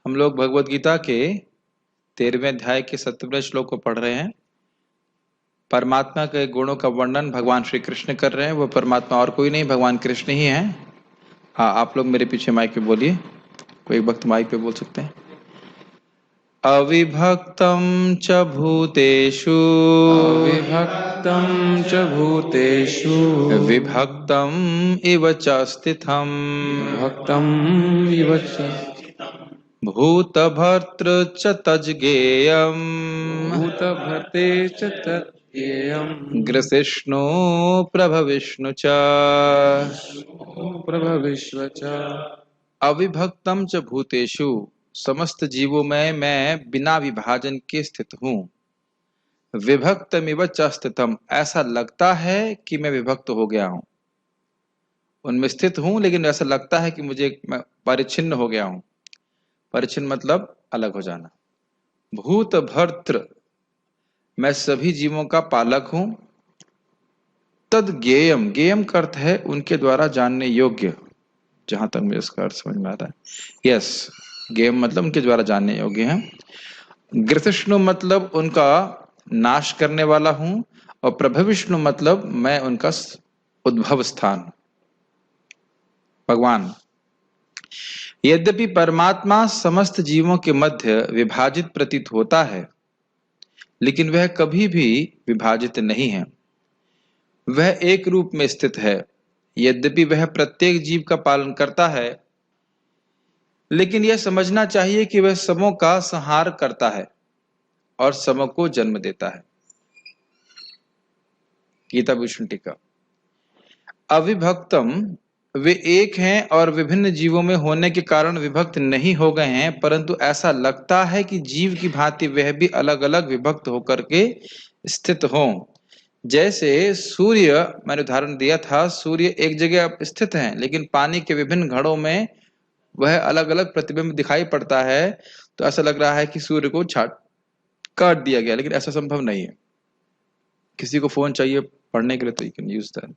हम लोग भगवत गीता के 13वें अध्याय के 17वें श्लोक को पढ़ रहे हैं। परमात्मा के गुणों का वर्णन भगवान श्री कृष्ण कर रहे हैं। वो परमात्मा और कोई नहीं, भगवान कृष्ण ही हैं। हाँ, आप लोग मेरे पीछे माइक पे बोलिए। कोई एक वक्त माइक पे बोल सकते हैं। अविभक्तं च भूतेषु अविभक्तं च भूतेषु विभक्तं इव च स्थितम् विभक्तं इव च भूतभर्तृ च तज्ज्ञेयम् भूतभर्ते च तज्ज्ञेयम् ग्रसिष्णु प्रभविष्णु च प्रभविष्व च। अविभक्तम च भूतेषु, समस्त जीवों में मैं बिना विभाजन के स्थित हूँ। विभक्तमिव च स्थितम, ऐसा लगता है कि मैं विभक्त हो गया हूँ। उनमें स्थित हूँ लेकिन ऐसा लगता है कि मैं परिच्छिन्न हो गया हूँ। परिच्छिन्न मतलब अलग हो जाना। भूत भर्तृ, मैं सभी जीवों का पालक हूँ। तद ज्ञेयम, ज्ञेयम का अर्थ है उनके द्वारा जानने योग्य, जहां तक मुझे इसका अर्थ समझ में आ रहा है। यस, ज्ञेयम मतलब उनके द्वारा जानने योग्य है। ग्रसिष्णु मतलब उनका नाश करने वाला हूं, और प्रभविष्णु मतलब मैं उनका उद्भव स्थान, भगवान। यद्यपि परमात्मा समस्त जीवों के मध्य विभाजित प्रतीत होता है, लेकिन वह कभी भी विभाजित नहीं है। वह एक रूप में स्थित है। यद्यपि वह प्रत्येक जीव का पालन करता है, लेकिन यह समझना चाहिए कि वह सबों का संहार करता है और सबों को जन्म देता है। गीता भूषण टीका। अविभक्तम, वे एक हैं और विभिन्न जीवों में होने के कारण विभक्त नहीं हो गए हैं, परंतु ऐसा लगता है कि जीव की भांति वह भी अलग अलग विभक्त होकर के स्थित हों। जैसे सूर्य, मैंने उदाहरण दिया था, सूर्य एक जगह स्थित है लेकिन पानी के विभिन्न घड़ों में वह अलग अलग प्रतिबिंब दिखाई पड़ता है, तो ऐसा लग रहा है कि सूर्य को काट दिया गया, लेकिन ऐसा संभव नहीं है। किसी को फोन चाहिए पढ़ने के लिए तो यू कैन यूज दैट,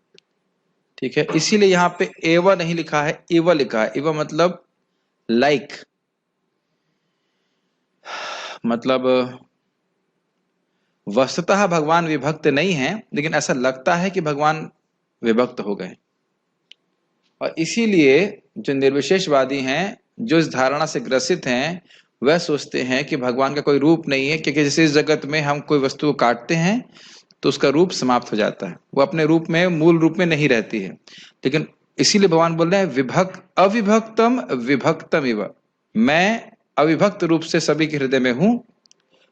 ठीक है। इसीलिए यहाँ पे एवा नहीं लिखा है, एवा लिखा है। एवा मतलब लाइक, मतलब वस्तुतः भगवान विभक्त नहीं है, लेकिन ऐसा लगता है कि भगवान विभक्त हो गए। और इसीलिए जो निर्विशेषवादी हैं, जो इस धारणा से ग्रसित हैं, वह सोचते हैं कि भगवान का कोई रूप नहीं है, क्योंकि जैसे इस जगत में हम कोई वस्तु को काटते हैं तो उसका रूप समाप्त हो जाता है, वो अपने रूप में, मूल रूप में नहीं रहती है। लेकिन इसीलिए भगवान बोल रहे हैं विभक्त अविभक्तम विभक्तम इव, मैं अविभक्त रूप से सभी के हृदय में हूं,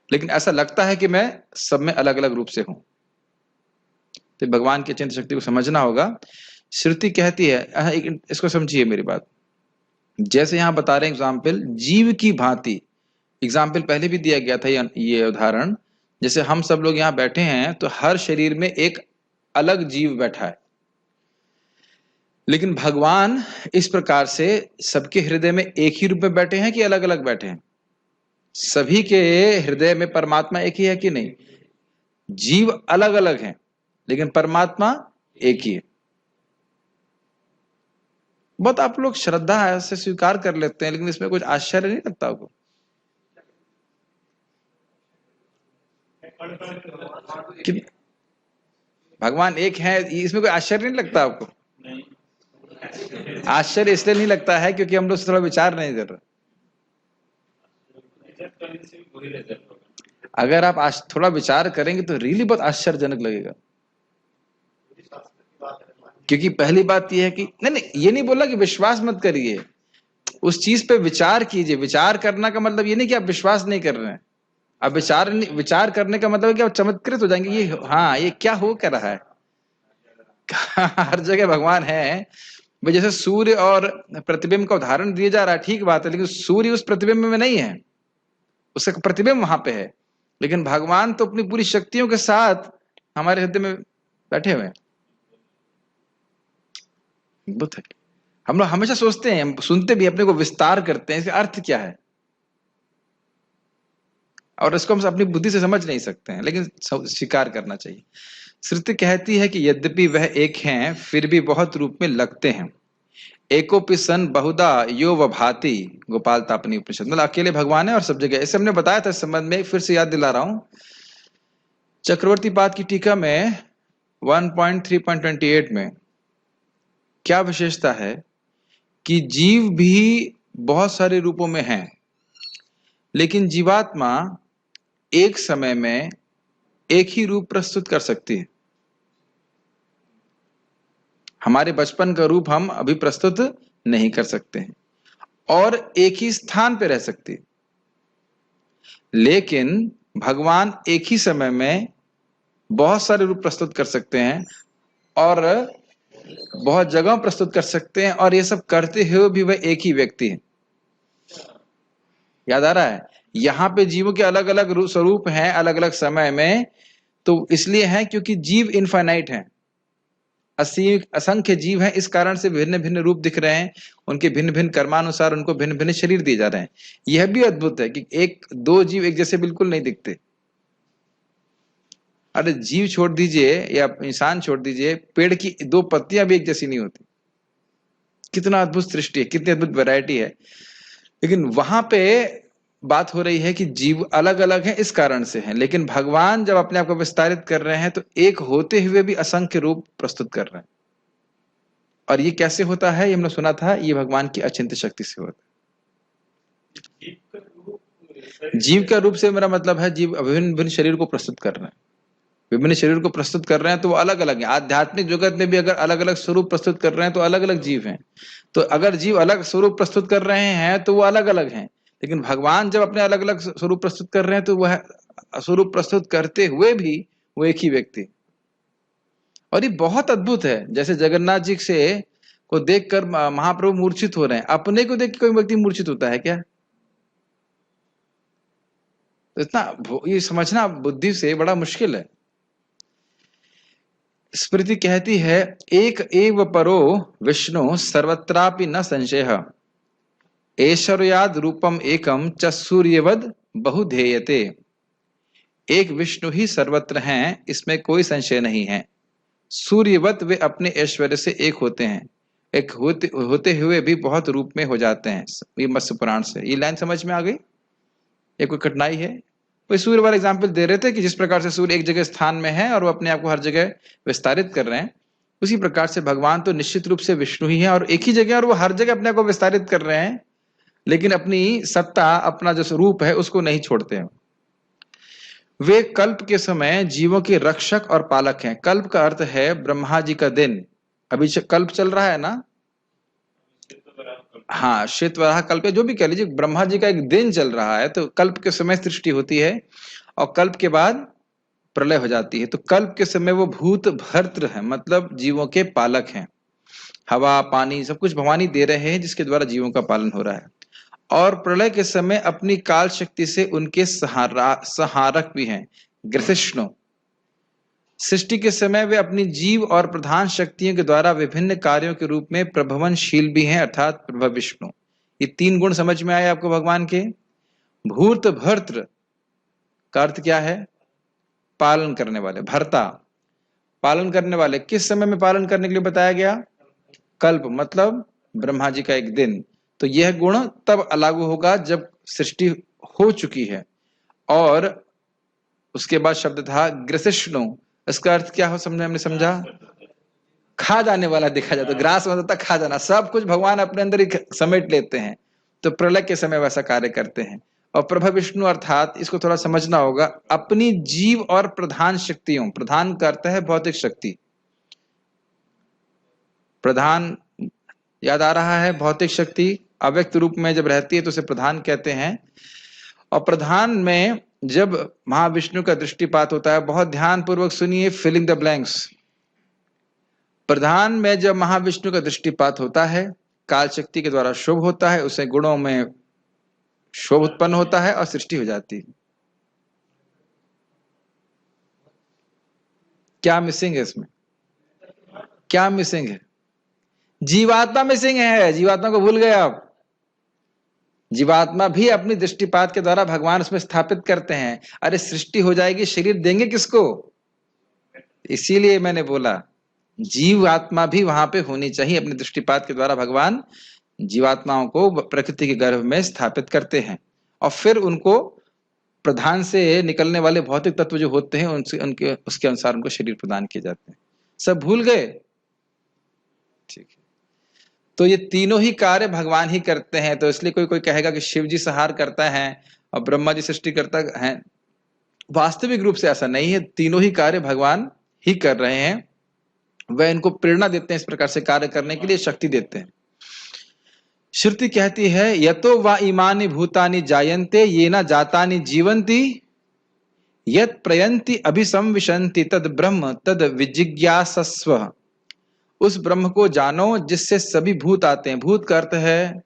लेकिन ऐसा लगता है कि मैं सब में अलग अलग रूप से हूं। तो भगवान की चिंतन शक्ति को समझना होगा। श्रुति कहती है, इसको समझिए मेरी बात। जैसे यहां बता रहे हैं एग्जाम्पल, जीव की भांति, एग्जाम्पल पहले भी दिया गया था ये उदाहरण। जैसे हम सब लोग यहाँ बैठे हैं तो हर शरीर में एक अलग जीव बैठा है, लेकिन भगवान इस प्रकार से सबके हृदय में एक ही रूप में बैठे हैं कि अलग अलग बैठे हैं? सभी के हृदय में परमात्मा एक ही है कि नहीं? जीव अलग अलग हैं लेकिन परमात्मा एक ही है। बहुत आप लोग श्रद्धा से स्वीकार कर लेते हैं, लेकिन इसमें कुछ आश्चर्य नहीं लगता आपको? कि भगवान एक है, इसमें कोई आश्चर्य नहीं लगता आपको? आश्चर्य इसलिए नहीं लगता है क्योंकि हम लोग थोड़ा विचार नहीं कर रहे। अगर आप थोड़ा विचार करेंगे तो रियली बहुत आश्चर्यजनक लगेगा। क्योंकि पहली बात यह है कि नहीं, ये नहीं बोला कि विश्वास मत करिए, उस चीज पे विचार कीजिए। विचार करना का मतलब ये नहीं कि आप विश्वास नहीं कर रहे हैं। अब विचार करने का मतलब है कि आप चमत्कृत हो जाएंगे। ये हाँ, ये क्या हो क्या रहा है? हर जगह भगवान है। जैसे सूर्य और प्रतिबिंब का उदाहरण दिया जा रहा है, ठीक बात है, लेकिन सूर्य उस प्रतिबिंब में नहीं है, उसका प्रतिबिंब वहां पे है। लेकिन भगवान तो अपनी पूरी शक्तियों के साथ हमारे हृदय में बैठे हुए हैं। अद्भुत है। हम लोग हमेशा सोचते हैं, हम सुनते भी, अपने को विस्तार करते हैं, इसका अर्थ क्या है, और इसको हम अपनी बुद्धि से समझ नहीं सकते हैं, लेकिन स्वीकार करना चाहिए। श्रुति कहती है कि यद्यपि वह एक हैं, फिर भी बहुत रूप में लगते हैं। एकोपि सन बहुधा यो वभाति, गोपाल तापनी उपनिषद। मतलब अकेले भगवान है और सब जगह। ऐसे हमने बताया था इस संबंध में, फिर से याद दिला रहा हूं। चक्रवर्ती पाद की टीका में 1.3.28 में क्या विशेषता है कि जीव भी बहुत सारे रूपों में है, लेकिन जीवात्मा एक समय में एक ही रूप प्रस्तुत कर सकती है। हमारे बचपन का रूप हम अभी प्रस्तुत नहीं कर सकते हैं और एक ही स्थान पे रह सकती है, लेकिन भगवान एक ही समय में बहुत सारे रूप प्रस्तुत कर सकते हैं और बहुत जगह प्रस्तुत कर सकते हैं, और ये सब करते हुए भी वह एक ही व्यक्ति है। याद आ रहा है? यहां पे जीवों के अलग अलग स्वरूप हैं अलग अलग समय में, तो इसलिए है क्योंकि जीव इनफाइनाइट हैं, असंख्य जीव हैं, इस कारण से भिन्न भिन्न रूप दिख रहे हैं, उनके भिन्न भिन्न कर्मानुसार उनको भिन्न भिन्न शरीर दिए जा रहे हैं। यह भी अद्भुत है कि एक दो जीव एक जैसे बिल्कुल नहीं दिखते। अरे जीव छोड़ दीजिए या इंसान छोड़ दीजिए, पेड़ की दो पत्तियां भी एक जैसी नहीं होती। कितना अद्भुत सृष्टि है, कितनी अद्भुत वैरायटी है। लेकिन वहां पे बात हो रही है कि जीव अलग अलग हैं इस कारण से हैं, लेकिन भगवान जब अपने आप को विस्तारित कर रहे हैं तो एक होते हुए भी असंख्य रूप प्रस्तुत कर रहे हैं। और ये कैसे होता है? ये हमने सुना था, ये भगवान की अचिंत्य शक्ति से होता है। जीव का रूप से मेरा मतलब है जीव विभिन्न विभिन्न शरीर को प्रस्तुत कर रहे हैं, विभिन्न शरीर को प्रस्तुत कर रहे हैं, तो वो अलग अलग हैं। आध्यात्मिक जगत में भी अगर अलग अलग स्वरूप प्रस्तुत कर रहे हैं तो अलग अलग जीव हैं। तो अगर जीव अलग स्वरूप प्रस्तुत कर रहे हैं तो वो अलग अलग हैं, लेकिन भगवान जब अपने अलग अलग स्वरूप प्रस्तुत कर रहे हैं तो वह स्वरूप प्रस्तुत करते हुए भी वो एक ही व्यक्ति। और ये बहुत अद्भुत है। जैसे जगन्नाथ जी से को देखकर महाप्रभु मूर्छित हो रहे हैं, अपने को देख के कोई व्यक्ति मूर्छित होता है क्या? तो इतना ये समझना बुद्धि से बड़ा मुश्किल है। स्मृति कहती है एक एव परो विष्णु सर्वत्रापि न संशय, ऐश्वर्याद रूपम एकम च सूर्यवद बहुधेयते। एक विष्णु ही सर्वत्र हैं, इसमें कोई संशय नहीं है। सूर्यवत वे अपने ऐश्वर्य से एक होते हैं, एक होते हुए भी बहुत रूप में हो जाते हैं। ये मत्स्य पुराण से ये लाइन समझ में आ गई? ये कोई कठिनाई है? वो सूर्य वाला एग्जाम्पल दे रहे थे कि जिस प्रकार से सूर्य एक जगह स्थान में है और वो अपने आप को हर जगह विस्तारित कर रहे हैं, उसी प्रकार से भगवान तो निश्चित रूप से विष्णु ही है और एक ही जगह, और वो हर जगह अपने आप को विस्तारित कर रहे हैं, लेकिन अपनी सत्ता, अपना जो स्वरूप है उसको नहीं छोड़ते हैं। वे कल्प के समय जीवों के रक्षक और पालक हैं। कल्प का अर्थ है ब्रह्मा जी का दिन। अभी कल्प चल रहा है ना? हाँ, श्वेतवराह कल्प, जो भी कह लीजिए, ब्रह्मा जी का एक दिन चल रहा है। तो कल्प के समय सृष्टि होती है और कल्प के बाद प्रलय हो जाती है। तो कल्प के समय वो भूत भर्तृ है, मतलब जीवों के पालक हैं। हवा पानी सब कुछ भगवान ही दे रहे हैं, जिसके द्वारा जीवों का पालन हो रहा है। और प्रलय के समय अपनी काल शक्ति से उनके सहारक भी हैं, ग्रसिष्णु। सृष्टि के समय वे अपनी जीव और प्रधान शक्तियों के द्वारा विभिन्न कार्यों के रूप में प्रभवनशील भी हैं, अर्थात प्रभव विष्णु। ये तीन गुण समझ में आए आपको भगवान के? भूत भर्तृ का अर्थ क्या है? पालन करने वाले। भर्ता पालन करने वाले। किस समय में पालन करने के लिए बताया गया? कल्प, मतलब ब्रह्मा जी का एक दिन। तो यह गुण तब लागू होगा जब सृष्टि हो चुकी है। और उसके बाद शब्द था ग्रसिष्णु। इसका अर्थ क्या हो समझे? हमने समझा, खा जाने वाला देखा जाता। ग्रास मतलब खा जाना, सब कुछ भगवान अपने अंदर ही समेट लेते हैं। तो प्रलय के समय वैसा कार्य करते हैं। और प्रभव विष्णु अर्थात, इसको थोड़ा समझना होगा, अपनी जीव और प्रधान शक्तियों, प्रधान का अर्थ है भौतिक शक्ति, प्रधान याद आ रहा है? भौतिक शक्ति अव्यक्त रूप में जब रहती है तो उसे प्रधान कहते हैं। और प्रधान में जब महाविष्णु का दृष्टिपात होता है, बहुत ध्यान पूर्वक सुनिए, फिलिंग द ब्लैंक्स। प्रधान में जब महाविष्णु का दृष्टिपात होता है, काल शक्ति के द्वारा शुभ होता है, उसे गुणों में शोभ उत्पन्न होता है और सृष्टि हो जाती है। क्या मिसिंग है इसमें? क्या मिसिंग है? जीवात्मा मिसिंग है। जीवात्मा को भूल गए आप। जीवात्मा भी अपनी दृष्टिपात के द्वारा भगवान उसमें स्थापित करते हैं। अरे सृष्टि हो जाएगी, शरीर देंगे किसको? इसीलिए मैंने बोला जीव आत्मा भी वहां पे होनी चाहिए। अपने दृष्टिपात के द्वारा भगवान जीवात्माओं को प्रकृति के गर्भ में स्थापित करते हैं और फिर उनको प्रधान से निकलने वाले भौतिक तत्व जो होते हैं उनसे उनके उसके अनुसार उनको शरीर प्रदान किए जाते हैं। सब भूल गए? ठीक है। तो ये तीनों ही कार्य भगवान ही करते हैं। तो इसलिए कोई कोई कहेगा कि शिव जी संहार करता है और ब्रह्मा जी सृष्टि करता है। वास्तविक रूप से ऐसा नहीं है। तीनों ही कार्य भगवान ही कर रहे हैं। वह इनको प्रेरणा देते हैं इस प्रकार से कार्य करने के लिए, शक्ति देते हैं। श्रुति कहती है यतो वा इमानि भूतानि जायन्ते येन जातानि जीवन्ति यत् प्रयन्ति अभिसंविशन्ति तद ब्रह्म तद विजिज्ञासस्व। उस ब्रह्म को जानो जिससे सभी भूत आते हैं। भूत का अर्थ है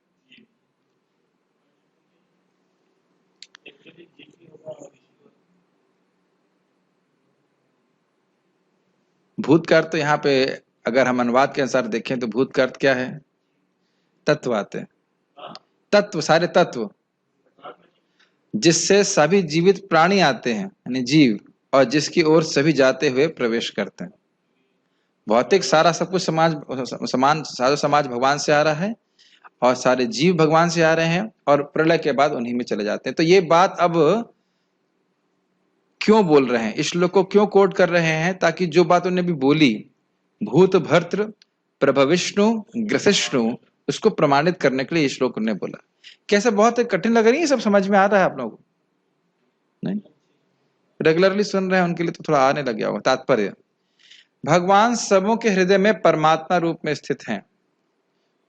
भूत का अर्थ यहाँ पे अगर हम अनुवाद के अनुसार देखें तो भूत का अर्थ क्या है? तत्व आते हैं। तत्व, सारे तत्व जिससे सभी जीवित प्राणी आते हैं यानी जीव, और जिसकी ओर सभी जाते हुए प्रवेश करते हैं। भौतिक सारा सब कुछ सारा समाज भगवान से आ रहा है और सारे जीव भगवान से आ रहे हैं और प्रलय के बाद उन्हीं में चले जाते हैं। तो ये बात अब क्यों बोल रहे हैं, इस श्लोक को क्यों कोट कर रहे हैं? ताकि जो बात उन्होंने भी बोली भूत भर्तृ प्रभविष्णु ग्रसिष्णु, उसको प्रमाणित करने के लिए इस श्लोक उन्होंने बोला। कैसे बहुत कठिन लग रही है? सब समझ में आ रहा है आप लोगों को? नहीं, रेगुलरली सुन रहे हैं उनके लिए तो थोड़ा आने लग गया होगा। तात्पर्य, भगवान सबों के हृदय में परमात्मा रूप में स्थित हैं।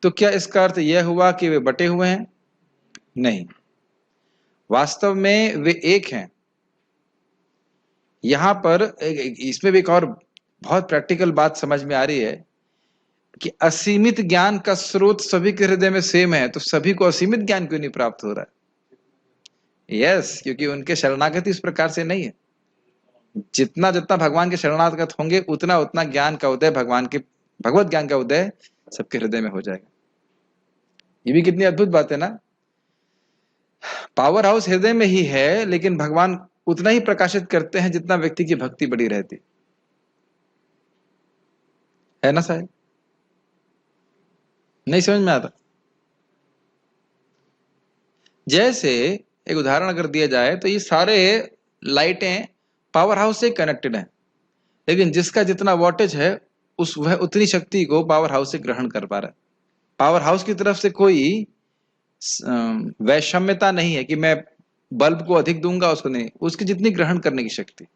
तो क्या इसका अर्थ यह हुआ कि वे बटे हुए हैं? नहीं, वास्तव में वे एक हैं। यहां पर इसमें भी एक और बहुत प्रैक्टिकल बात समझ में आ रही है कि असीमित ज्ञान का स्रोत सभी के हृदय में सेम है, तो सभी को असीमित ज्ञान क्यों नहीं प्राप्त हो रहा है? यस, क्योंकि उनके शरणागति इस प्रकार से नहीं है। जितना जितना भगवान के शरणागत होंगे उतना उतना ज्ञान का उदय, भगवान के भगवत ज्ञान का उदय सबके हृदय में हो जाएगा। ये भी कितनी अद्भुत बात है ना। पावर हाउस हृदय में ही है, लेकिन भगवान उतना ही प्रकाशित करते हैं जितना व्यक्ति की भक्ति बड़ी रहती है ना साहब? नहीं समझ में आता? जैसे एक उदाहरण अगर दिया जाए तो ये सारे लाइटें पावर हाउस से कनेक्टेड हैं, लेकिन जिसका जितना वोल्टेज है वह उतनी शक्ति को पावर हाउस से ग्रहण कर पा रहा है। पावर हाउस की तरफ से कोई वैषम्यता नहीं है कि मैं बल्ब को अधिक दूंगा उसको नहीं, उसकी जितनी ग्रहण करने की शक्ति।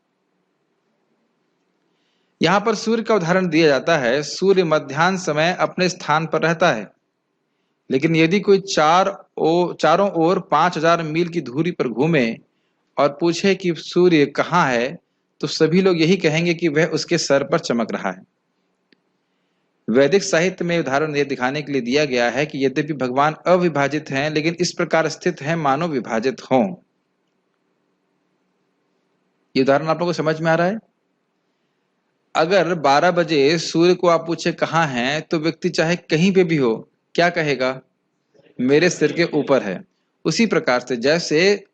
यहां पर सूर्य का उदाहरण दिया जाता है। सूर्य मध्याह्न समय अपने स्थान पर रहता है, लेकिन यदि कोई चारों ओर 5000 मील की दूरी पर घूमे और पूछे कि सूर्य कहाँ है, तो सभी लोग यही कहेंगे कि वह उसके सर पर चमक रहा है। वैदिक साहित्य में उदाहरण यह दिखाने के लिए दिया गया है कि यद्यपि भगवान अविभाजित हैं, लेकिन इस प्रकार स्थित हैं मानो विभाजित हों। ये उदाहरण आप लोगों को समझ में आ रहा है? अगर 12 बजे सूर्य को आप पूछे कहाँ है, तो व्यक्ति चाहे कहीं पे भी हो क्या कहेगा? मेरे सिर के ऊपर है। उसी प्रकार से जैसे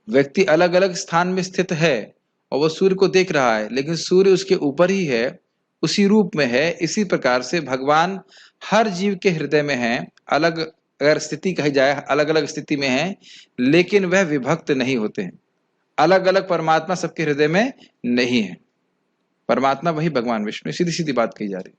व्यक्ति अलग अलग स्थान में स्थित है और वो सूर्य को देख रहा है, लेकिन सूर्य उसके ऊपर ही है, उसी रूप में है, इसी प्रकार से भगवान हर जीव के हृदय में है। अलग अगर स्थिति कही जाए, अलग अलग स्थिति में है, लेकिन वह विभक्त नहीं होते हैं। अलग अलग परमात्मा सबके हृदय में नहीं है। परमात्मा वही भगवान विष्णु, सीधी सीधी बात कही जा रही।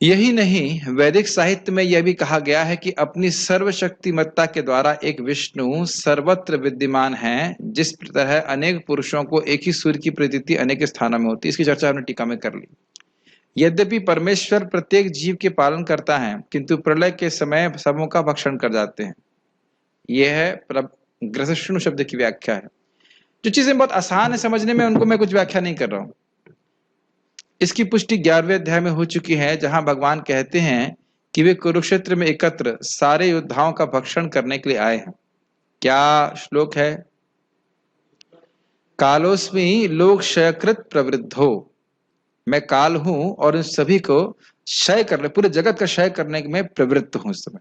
यही नहीं, वैदिक साहित्य में यह भी कहा गया है कि अपनी सर्वशक्तिमत्ता के द्वारा एक विष्णु सर्वत्र विद्यमान है। जिस तरह अनेक पुरुषों को एक ही सूर्य की प्रतीति अनेक स्थानों में होती है। इसकी चर्चा हमने टीका में कर ली। यद्यपि परमेश्वर प्रत्येक जीव के पालन करता है, किंतु प्रलय के समय सबों का भक्षण कर जाते हैं। यह है ग्रसिष्णु शब्द की व्याख्या है। जो चीजें बहुत आसान है समझने में, उनको मैं कुछ व्याख्या नहीं कर रहा हूं। इसकी पुष्टि 11वें अध्याय में हो चुकी है, जहां भगवान कहते हैं कि वे कुरुक्षेत्र में एकत्र सारे योद्धाओं का भक्षण करने के लिए आए हैं। क्या श्लोक है? कालोस्मि लोक क्षयकृत प्रवृद्धो, मैं काल हूं और इन सभी को क्षय करने, पूरे जगत का क्षय करने में प्रवृत्त हूं इस समय।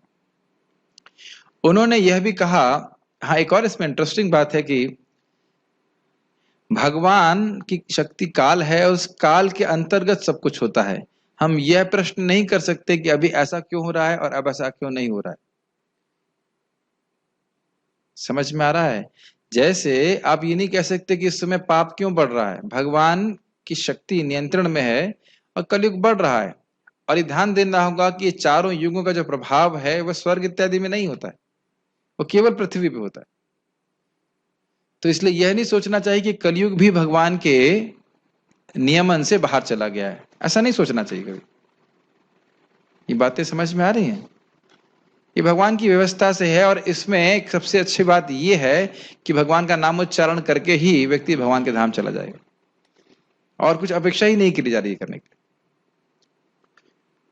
उन्होंने यह भी कहा, हाँ एक और इसमें इंटरेस्टिंग बात है कि भगवान की शक्ति काल है, उस काल के अंतर्गत सब कुछ होता है। हम यह प्रश्न नहीं कर सकते कि अभी ऐसा क्यों हो रहा है और अब ऐसा क्यों नहीं हो रहा है। समझ में आ रहा है? जैसे आप ये नहीं कह सकते कि इस समय पाप क्यों बढ़ रहा है, भगवान की शक्ति नियंत्रण में है और कलयुग बढ़ रहा है। और ये ध्यान देना होगा कि ये चारों युगों का जो प्रभाव है वह स्वर्ग इत्यादि में नहीं होता है, वो केवल पृथ्वी पे होता है। तो इसलिए यह नहीं सोचना चाहिए कि कलयुग भी भगवान के नियमन से बाहर चला गया है, ऐसा नहीं सोचना चाहिए कभी। ये बातें समझ में आ रही हैं? ये भगवान की व्यवस्था से है। और इसमें एक सबसे अच्छी बात यह है कि भगवान का नाम उच्चारण करके ही व्यक्ति भगवान के धाम चला जाएगा, और कुछ अपेक्षा ही नहीं की जा रही है करने की।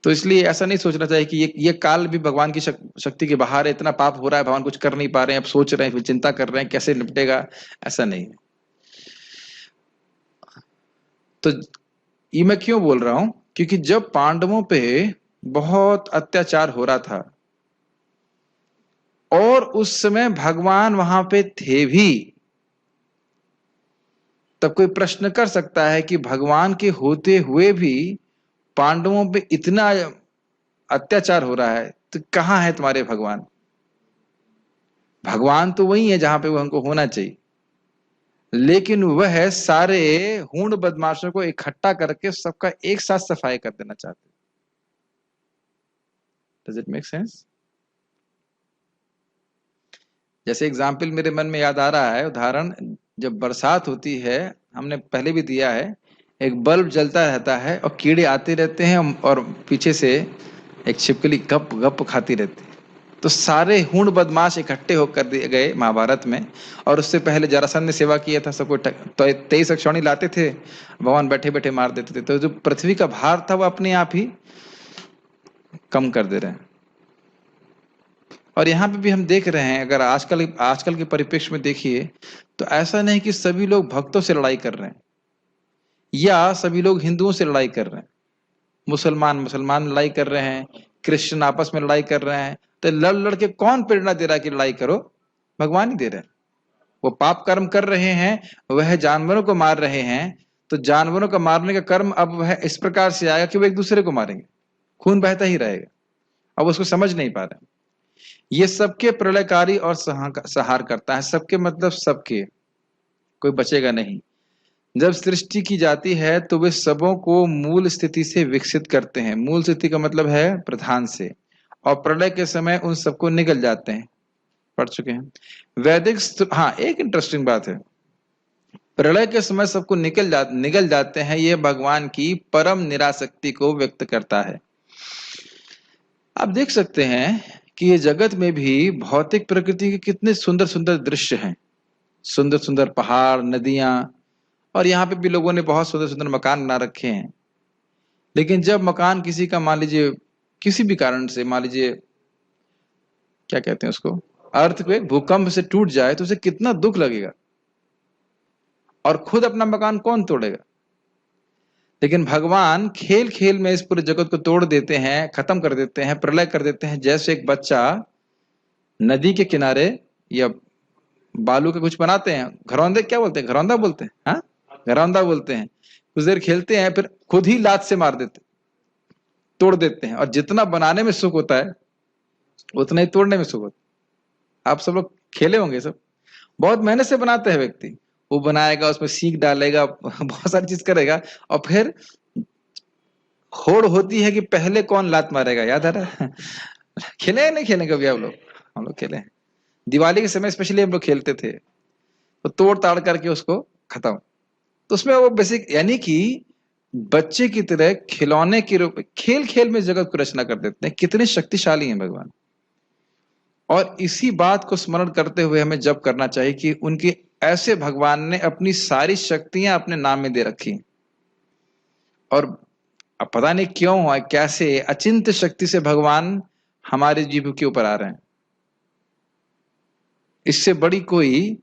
तो इसलिए ऐसा नहीं सोचना चाहिए कि ये काल भी भगवान की शक्ति के बाहर है, इतना पाप हो रहा है, भगवान कुछ कर नहीं पा रहे हैं, अब सोच रहे हैं, फिर चिंता कर रहे हैं कैसे निपटेगा, ऐसा नहीं है। तो ये मैं क्यों बोल रहा हूं, क्योंकि जब पांडवों पे बहुत अत्याचार हो रहा था और उस समय भगवान वहां पे थे भी, तब कोई प्रश्न कर सकता है कि भगवान के होते हुए भी पांडवों पे इतना अत्याचार हो रहा है, तो कहां है तुम्हारे भगवान? भगवान तो वही है जहां पे वो हमको होना चाहिए, लेकिन वह सारे हूण बदमाशों को इकट्ठा करके सबका एक साथ सफाई कर देना चाहते। Does it make sense? जैसे एग्जाम्पल मेरे मन में याद आ रहा है, उदाहरण, जब बरसात होती है, हमने पहले भी दिया है, एक बल्ब जलता रहता है और कीड़े आते रहते हैं और पीछे से एक छिपकली गप गप खाती रहती है। तो सारे हूण बदमाश इकट्ठे होकर दिए गए महाभारत में, और उससे पहले जरासंध ने सेवा किया था, सबको तो 23 अक्षौणी लाते थे, भगवान बैठे बैठे मार देते थे। तो जो पृथ्वी का भार था वो अपने आप ही कम कर दे रहे हैं। और यहाँ पे भी हम देख रहे हैं, अगर आजकल के परिप्रेक्ष्य में देखिए, तो ऐसा नहीं कि सभी लोग भक्तों से लड़ाई कर रहे हैं या सभी लोग हिंदुओं से लड़ाई कर रहे हैं। मुसलमान लड़ाई कर रहे हैं, क्रिश्चियन आपस में लड़ाई कर रहे हैं। तो लड़ लड़ के कौन प्रेरणा दे रहा है कि लड़ाई करो? भगवान ही दे रहे हैं। वो पाप कर्म कर रहे हैं, वह जानवरों को मार रहे हैं, तो जानवरों का मारने का कर्म अब वह इस प्रकार से आएगा कि वो एक दूसरे को मारेंगे, खून बहता ही रहेगा। अब उसको समझ नहीं पा रहे। ये सबके प्रलयकारी और संहार करता है, सबके मतलब सबके, कोई बचेगा नहीं। जब सृष्टि की जाती है तो वे सबों को मूल स्थिति से विकसित करते हैं। मूल स्थिति का मतलब है प्रधान से, और प्रलय के समय उन सबको निगल जाते हैं, पढ़ चुके हैं वैदिक। हाँ, एक इंटरेस्टिंग बात है, प्रलय के समय सबको निगल जाते हैं, यह भगवान की परम निरासक्ति को व्यक्त करता है। आप देख सकते हैं कि ये जगत में भी भौतिक प्रकृति के कितने सुंदर सुंदर दृश्य हैं, सुंदर सुंदर पहाड़, नदियां, और यहाँ पे भी लोगों ने बहुत सुंदर सुंदर मकान बना रखे हैं। लेकिन जब मकान किसी का, मान लीजिए किसी भी कारण से, मान लीजिए क्या कहते हैं उसको, अर्थक्वेक, भूकंप से टूट जाए, तो उसे कितना दुख लगेगा, और खुद अपना मकान कौन तोड़ेगा? लेकिन भगवान खेल खेल में इस पूरे जगत को तोड़ देते हैं, खत्म कर देते हैं, प्रलय कर देते हैं। जैसे एक बच्चा नदी के किनारे या बालू के कुछ बनाते हैं, घरौंदे क्या बोलते हैं, घरौंदा बोलते हैं, हाँ घरौंदा बोलते हैं, कुछ देर खेलते हैं, फिर खुद ही लात से मार देते, तोड़ देते हैं। और जितना बनाने में सुख होता है उतना ही तोड़ने में सुख होता है। आप सब लोग खेले होंगे, सब बहुत मेहनत से बनाते हैं व्यक्ति, वो बनाएगा, उसमें सीख डालेगा, बहुत सारी चीज करेगा, और फिर होड़ होती है कि पहले कौन लात मारेगा। याद आ रहा है? खेले नहीं खेले कभी आप लोग? हम लोग खेले हैं, दिवाली के समय स्पेशली हम लोग खेलते थे, तो तोड़ ताड़ करके उसको खत्म। तो उसमें वो बेसिक, यानी कि बच्चे की तरह खिलौने के रूप, खेल खेल में जगत को रचना कर देते हैं। कितने शक्तिशाली हैं भगवान। और इसी बात को स्मरण करते हुए हमें जप करना चाहिए कि उनकी ऐसे भगवान ने अपनी सारी शक्तियां अपने नाम में दे रखी, और अब पता नहीं क्यों है, कैसे अचिंत शक्ति से भगवान हमारे जीव के ऊपर आ रहे हैं। इससे बड़ी कोई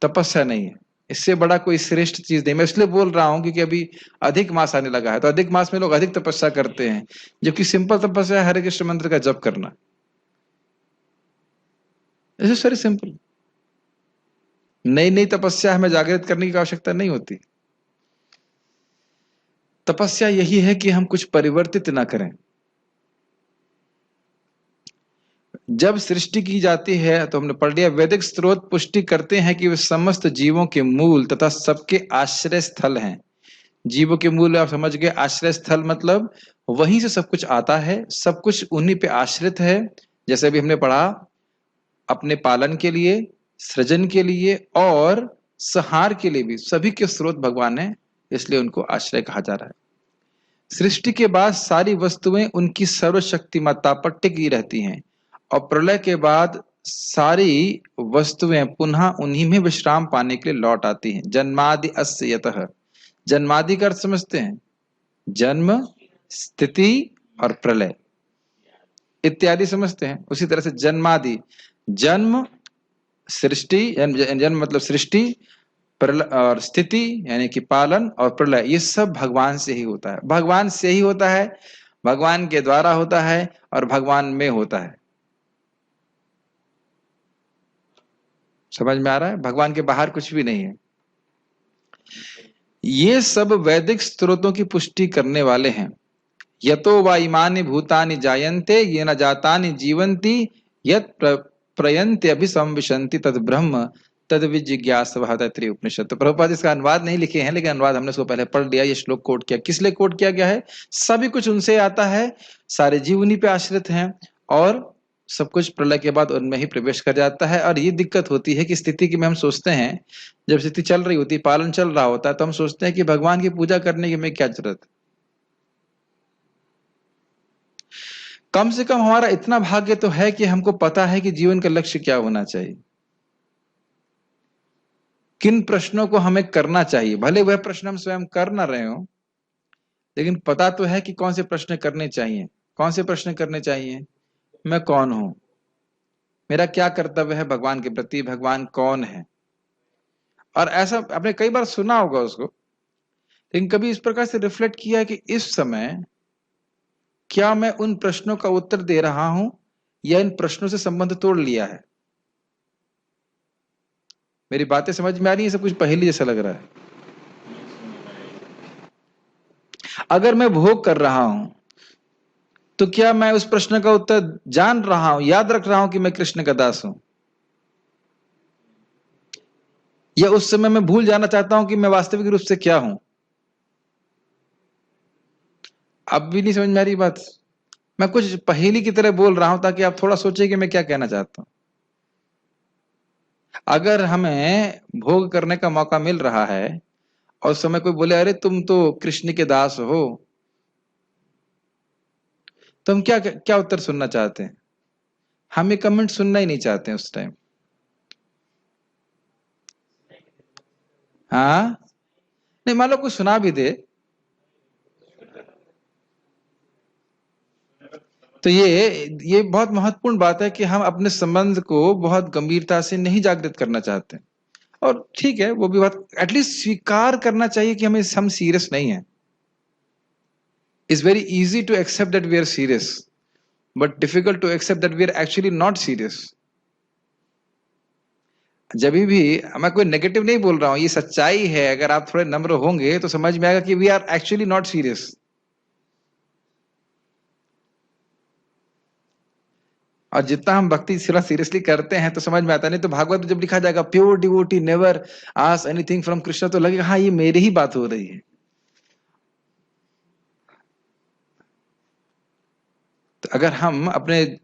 तपस्या नहीं है, इससे बड़ा कोई श्रेष्ठ चीज नहीं। मैं इसलिए बोल रहा हूं क्योंकि अभी अधिक मास आने लगा है, तो अधिक मास में लोग अधिक तपस्या करते हैं, जबकि सिंपल तपस्या है हरे कृष्ण मंत्र का जप करना। Is very simple. नई नई तपस्या हमें जागृत करने की आवश्यकता नहीं होती। तपस्या यही है कि हम कुछ परिवर्तित ना करें। जब सृष्टि की जाती है तो हमने पढ़ लिया, वैदिक स्रोत पुष्टि करते हैं कि वे समस्त जीवों के मूल तथा सबके आश्रय स्थल हैं। जीवों के मूल आप समझ गए, आश्रय स्थल मतलब वहीं से सब कुछ आता है, सब कुछ उन्हीं पे आश्रित है। जैसे अभी हमने पढ़ा, अपने पालन के लिए, सृजन के लिए और संहार के लिए भी सभी के स्रोत भगवान है, इसलिए उनको आश्रय कहा जा रहा है। सृष्टि के बाद सारी वस्तुएं उनकी सर्वशक्तिमत्ता पर टिकी रहती हैं और प्रलय के बाद सारी वस्तुएं पुनः उन्हीं में विश्राम पाने के लिए लौट आती हैं। जन्मादि अस्य यतः, जन्मादि का अर्थ समझते हैं, जन्म, स्थिति और प्रलय इत्यादि समझते हैं। उसी तरह से जन्मादि, जन्म, सृष्टि, जन्म मतलब सृष्टि, और स्थिति यानी कि पालन, और प्रलय, ये सब भगवान से ही होता है। भगवान से ही होता है, भगवान के द्वारा होता है और भगवान में होता है। समझ में आ रहा है? भगवान के बाहर कुछ भी नहीं है। ये सब वैदिक स्त्रोतों की पुष्टि करने वाले हैं। यतो वा इमानि भूतानि जायन्ते येन जातानि जीवन्ति यत् प्रयन्ते अभिसंविशन्ति तद ब्रह्म तद विजिज्ञासवः तैत्तिरीय उपनिषद। तो प्रभुपाद इसका अनुवाद नहीं लिखे हैं, लेकिन अनुवाद हमने इसको पहले पढ़ लिया। ये श्लोक कोट किया, किस लिए कोट किया गया है? सभी कुछ उनसे आता है, सारे जीव उन्हीं पे आश्रित हैं और सब कुछ प्रलय के बाद उनमें ही प्रवेश कर जाता है। और ये दिक्कत होती है कि स्थिति की में हम सोचते हैं, जब स्थिति चल रही होती है, पालन चल रहा होता है, तो हम सोचते हैं कि भगवान की पूजा करने की हमें क्या जरूरत है। कम से कम हमारा इतना भाग्य तो है कि हमको पता है कि जीवन का लक्ष्य क्या होना चाहिए, किन प्रश्नों को हमें करना चाहिए। भले वह प्रश्न हम स्वयं कर ना रहे हो, लेकिन पता तो है कि कौन से प्रश्न करने चाहिए। कौन से प्रश्न करने चाहिए? मैं कौन हूं, मेरा क्या कर्तव्य है भगवान के प्रति, भगवान कौन है। और ऐसा आपने कई बार सुना होगा उसको, लेकिन कभी इस प्रकार से रिफ्लेक्ट किया कि इस समय क्या मैं उन प्रश्नों का उत्तर दे रहा हूं या इन प्रश्नों से संबंध तोड़ लिया है। मेरी बातें समझ में आ रही है? सब कुछ पहेली जैसा लग रहा है। अगर मैं भोग कर रहा हूं तो क्या मैं उस प्रश्न का उत्तर जान रहा हूं, याद रख रहा हूं कि मैं कृष्ण का दास हूं, या उस समय मैं भूल जाना चाहता हूं कि मैं वास्तविक रूप से क्या हूं। अब भी नहीं समझ में आ रही बात? मैं कुछ पहेली की तरह बोल रहा हूं ताकि आप थोड़ा सोचिए कि मैं क्या कहना चाहता हूं। अगर हमें भोग करने का मौका मिल रहा है और उस समय कोई बोले अरे तुम तो कृष्ण के दास हो, तो हम क्या क्या उत्तर सुनना चाहते हैं? हम ये कमेंट सुनना ही नहीं चाहते हैं उस टाइम। हाँ, नहीं, मान लो कोई सुना भी दे तो ये बहुत महत्वपूर्ण बात है कि हम अपने संबंध को बहुत गंभीरता से नहीं जागृत करना चाहते। और ठीक है, वो भी बात एटलीस्ट स्वीकार करना चाहिए कि हम सीरियस नहीं है। It's very easy to accept that we are serious, but difficult to accept that we are actually not serious. जब भी मैं कोई नेगेटिव नहीं बोल रहा हूं, ये सच्चाई है। अगर आप थोड़े नम्र होंगे तो समझ में आएगा कि we are actually not serious. और जितना हम भक्ति थोड़ा सीरियसली करते हैं तो समझ में आता है। नहीं तो भागवत जब लिखा जाएगा pure devotee never ask anything from Krishna, तो लगेगा हाँ ये मेरी ही बात हो रही है। तो अगर हम अपने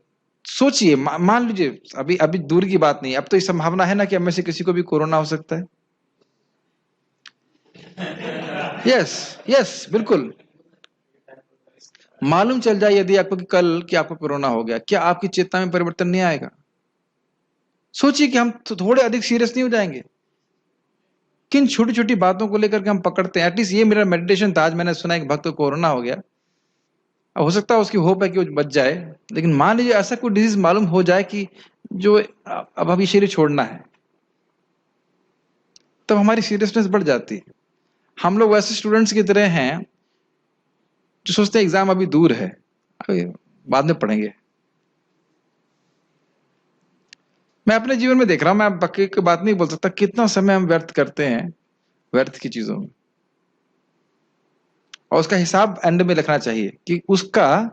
सोचिए, मान लीजिए, अभी अभी दूर की बात नहीं, अब तो ये संभावना है ना कि हम में से किसी को भी कोरोना हो सकता है। यस, यस, बिल्कुल। मालूम चल जाए यदि आपको कि कल कि आपको कोरोना हो गया, क्या आपकी चेतना में परिवर्तन नहीं आएगा? सोचिए कि हम थोड़े अधिक सीरियस नहीं हो जाएंगे? किन छोटी छोटी बातों को लेकर के हम पकड़ते हैं। एटलीस्ट ये मेरा मेडिटेशन था, आज मैंने सुना एक भक्त को कोरोना हो गया, हो सकता है उसकी होप है कि वो बच जाए, लेकिन मान लीजिए ऐसा कोई डिजीज मालूम हो जाए कि जो अब अभी शरीर छोड़ना है, तब हमारी सीरियसनेस बढ़ जाती है। हम लोग वैसे स्टूडेंट्स की तरह हैं जो सोचते हैं एग्जाम अभी दूर है, अभी बाद में पढ़ेंगे। मैं अपने जीवन में देख रहा हूं, मैं बाकी की बात नहीं बोल सकता, कितना समय हम व्यर्थ करते हैं व्यर्थ की चीजों में, और उसका हिसाब एंड में रखना चाहिए कि उसका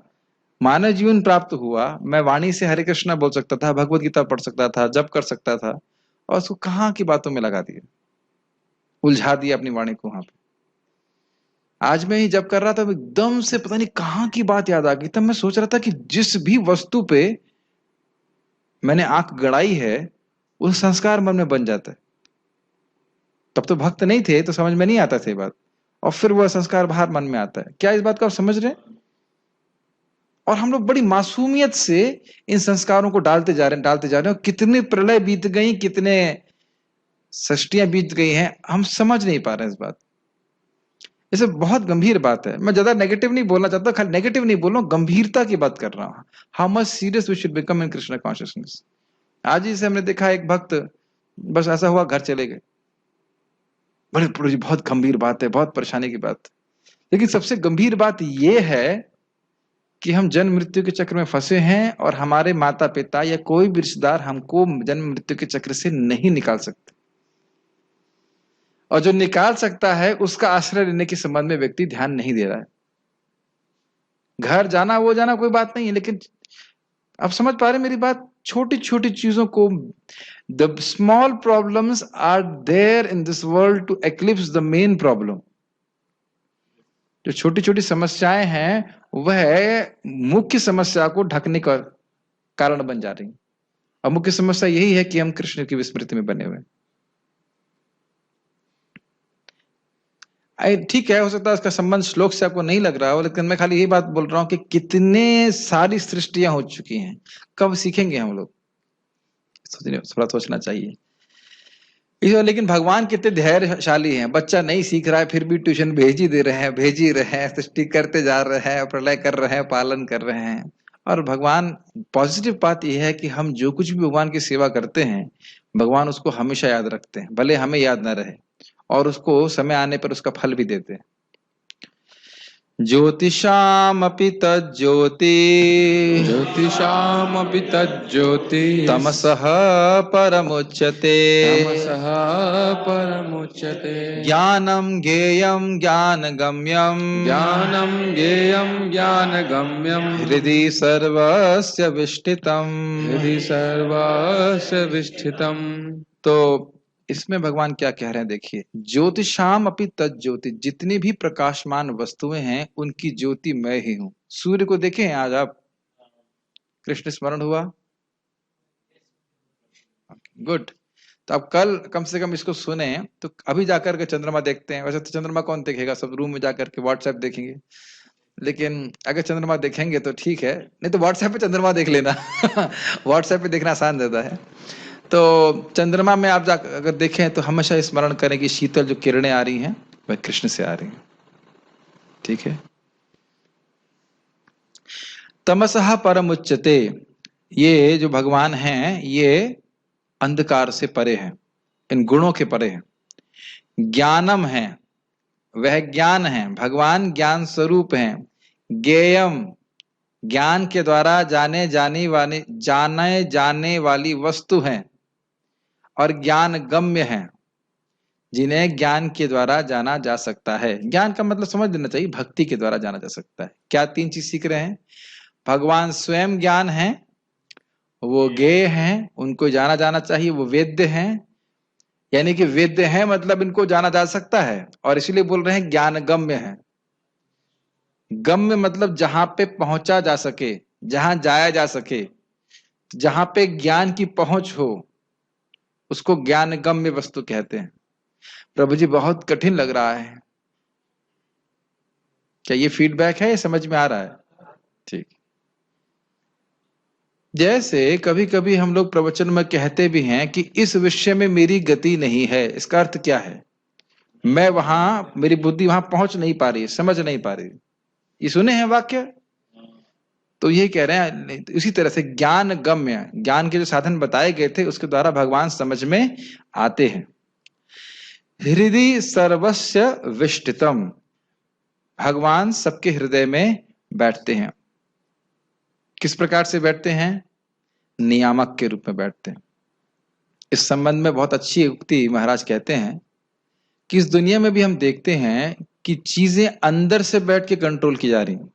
मानव जीवन प्राप्त हुआ। मैं वाणी से हरे कृष्णा बोल सकता था, भगवत गीता पढ़ सकता था, जप कर सकता था, और उसको कहाँ की बातों में लगा दिया, उलझा दिया अपनी वाणी को वहां पे। आज मैं ही जब कर रहा था, एकदम से पता नहीं कहाँ की बात याद आ गई। तब मैं सोच रहा था कि जिस भी वस्तु पे मैंने आंख गड़ाई है, वो संस्कार मन में बन जाता है। तब तो भक्त नहीं थे तो समझ में नहीं आता था ये बात, और फिर वह संस्कार बाहर मन में आता है। क्या इस बात को आप समझ रहे हैं? और हम लोग बड़ी मासूमियत से इन संस्कारों को डालते जा रहे हैं, और कितने प्रलय बीत गई, कितने सृष्टियां बीत गई हैं, हम समझ नहीं पा रहे हैं इस बात। इसे बहुत गंभीर बात है। मैं ज्यादा नेगेटिव नहीं बोलना चाहता, खाली नेगेटिव नहीं बोल रहा हूं, गंभीरता की बात कर रहा हूं। How much serious we should become in Krishna consciousness. आज ही से हमने देखा एक भक्त, बस ऐसा हुआ घर चले गए। बड़ी बड़ी बहुत गंभीर बात है, बहुत परेशानी की बात। लेकिन सबसे गंभीर बात यह है कि हम जन्म मृत्यु के चक्र में फंसे हैं, और हमारे माता पिता या कोई भी रिश्तेदार हमको जन्म मृत्यु के चक्र से नहीं निकाल सकते, और जो निकाल सकता है उसका आश्रय लेने के संबंध में व्यक्ति ध्यान नहीं दे रहा है। घर जाना वो जाना कोई बात नहीं है, लेकिन आप समझ पा रहे मेरी बात? छोटी छोटी चीजों को, the small problems are there in this world to eclipse the main problem. जो छोटी छोटी समस्याएं हैं वह मुख्य समस्या को ढकने का कारण बन जा रही है, और मुख्य समस्या यही है कि हम कृष्ण की विस्मृति में बने हुए हैं। ठीक है, हो सकता है इसका संबंध श्लोक से आपको नहीं लग रहा हो, लेकिन मैं खाली यही बात बोल रहा हूं कि कितने सारी सृष्टियां हो चुकी हैं, कब सीखेंगे हम लोग? थोड़ा सोचना चाहिए। लेकिन भगवान कितने धैर्यशाली हैं। बच्चा नहीं सीख रहा है फिर भी ट्यूशन भेज ही रहे हैं, सृष्टि करते जा रहे हैं, प्रलय कर रहे हैं, पालन कर रहे हैं। और भगवान, पॉजिटिव बात यह है कि हम जो कुछ भी भगवान की सेवा करते हैं, भगवान उसको हमेशा याद रखते हैं, भले हमें याद ना रहे, और उसको समय आने पर उसका फल भी देते हैं। ज्योतिषामपि तज्ज्योति, ज्योतिषामपि तज्ज्योति, तमसः परमुच्यते, तमसः परमुच्यते। ज्ञानं ज्ञेयं ज्ञानगम्यं, ज्ञानं ज्ञेयं ज्ञानगम्यं, हृदि सर्वस्य विष्ठितम्। हृदि सर्वस्य विष्ठितम्। तो इसमें भगवान क्या कह रहे हैं देखिए, ज्योतिषाम अपि तज्ज्योति, जितनी भी प्रकाशमान वस्तुएं हैं उनकी ज्योति मैं ही हूं। सूर्य को देखें आज आप, कृष्ण स्मरण हुआ, गुड। तो अब कल कम से कम इसको सुने, तो अभी जाकर के चंद्रमा देखते हैं। वैसे तो चंद्रमा कौन देखेगा, सब रूम में जाकर के व्हाट्सएप देखेंगे, लेकिन अगर चंद्रमा देखेंगे तो ठीक है, नहीं तो व्हाट्सएप पे चंद्रमा देख लेना व्हाट्सएप पे देखना आसान रहता है। तो चंद्रमा में आप जाकर अगर देखें तो हमेशा स्मरण करें कि शीतल जो किरणें आ रही हैं वह कृष्ण से आ रही हैं, ठीक है। तमसः परमुच्यते, ये जो भगवान हैं ये अंधकार से परे हैं, इन गुणों के परे हैं। ज्ञानम है, वह ज्ञान है, भगवान ज्ञान स्वरूप हैं। ज्ञेयम, ज्ञान के द्वारा जाने जाने वाली वस्तु है, और ज्ञान गम्य है, जिन्हें ज्ञान के द्वारा जाना जा सकता है। ज्ञान का मतलब समझ लेना चाहिए, भक्ति के द्वारा जाना जा सकता है। क्या तीन चीज सीख रहे हैं? भगवान स्वयं ज्ञान है, वो ज्ञेय हैं, उनको जाना जाना चाहिए, वो वेद्य हैं, यानी कि वेद्य हैं मतलब इनको जाना जा सकता है, और इसीलिए बोल रहे हैं ज्ञान गम्य है। गम्य मतलब जहां पे पहुंचा जा सके, जहां जाया जा सके, जहां पे ज्ञान की पहुंच हो, उसको ज्ञान गम्य वस्तु कहते हैं। प्रभु जी बहुत कठिन लग रहा है, क्या ये फीडबैक है, समझ में आ रहा है? ठीक। जैसे कभी कभी हम लोग प्रवचन में कहते भी हैं कि इस विषय में मेरी गति नहीं है, इसका अर्थ क्या है? मैं वहां, मेरी बुद्धि वहां पहुंच नहीं पा रही, समझ नहीं पा रही। ये सुने हैं वाक्य? तो ये कह रहे हैं इसी तरह से ज्ञान गम्य, ज्ञान के जो साधन बताए गए थे उसके द्वारा भगवान समझ में आते हैं। हृदय सर्वस्य विष्ठितम, भगवान सबके हृदय में बैठते हैं। किस प्रकार से बैठते हैं? नियामक के रूप में बैठते हैं। इस संबंध में बहुत अच्छी उक्ति महाराज कहते हैं कि इस दुनिया में भी हम देखते हैं कि चीजें अंदर से बैठ के कंट्रोल की जा रही हैं,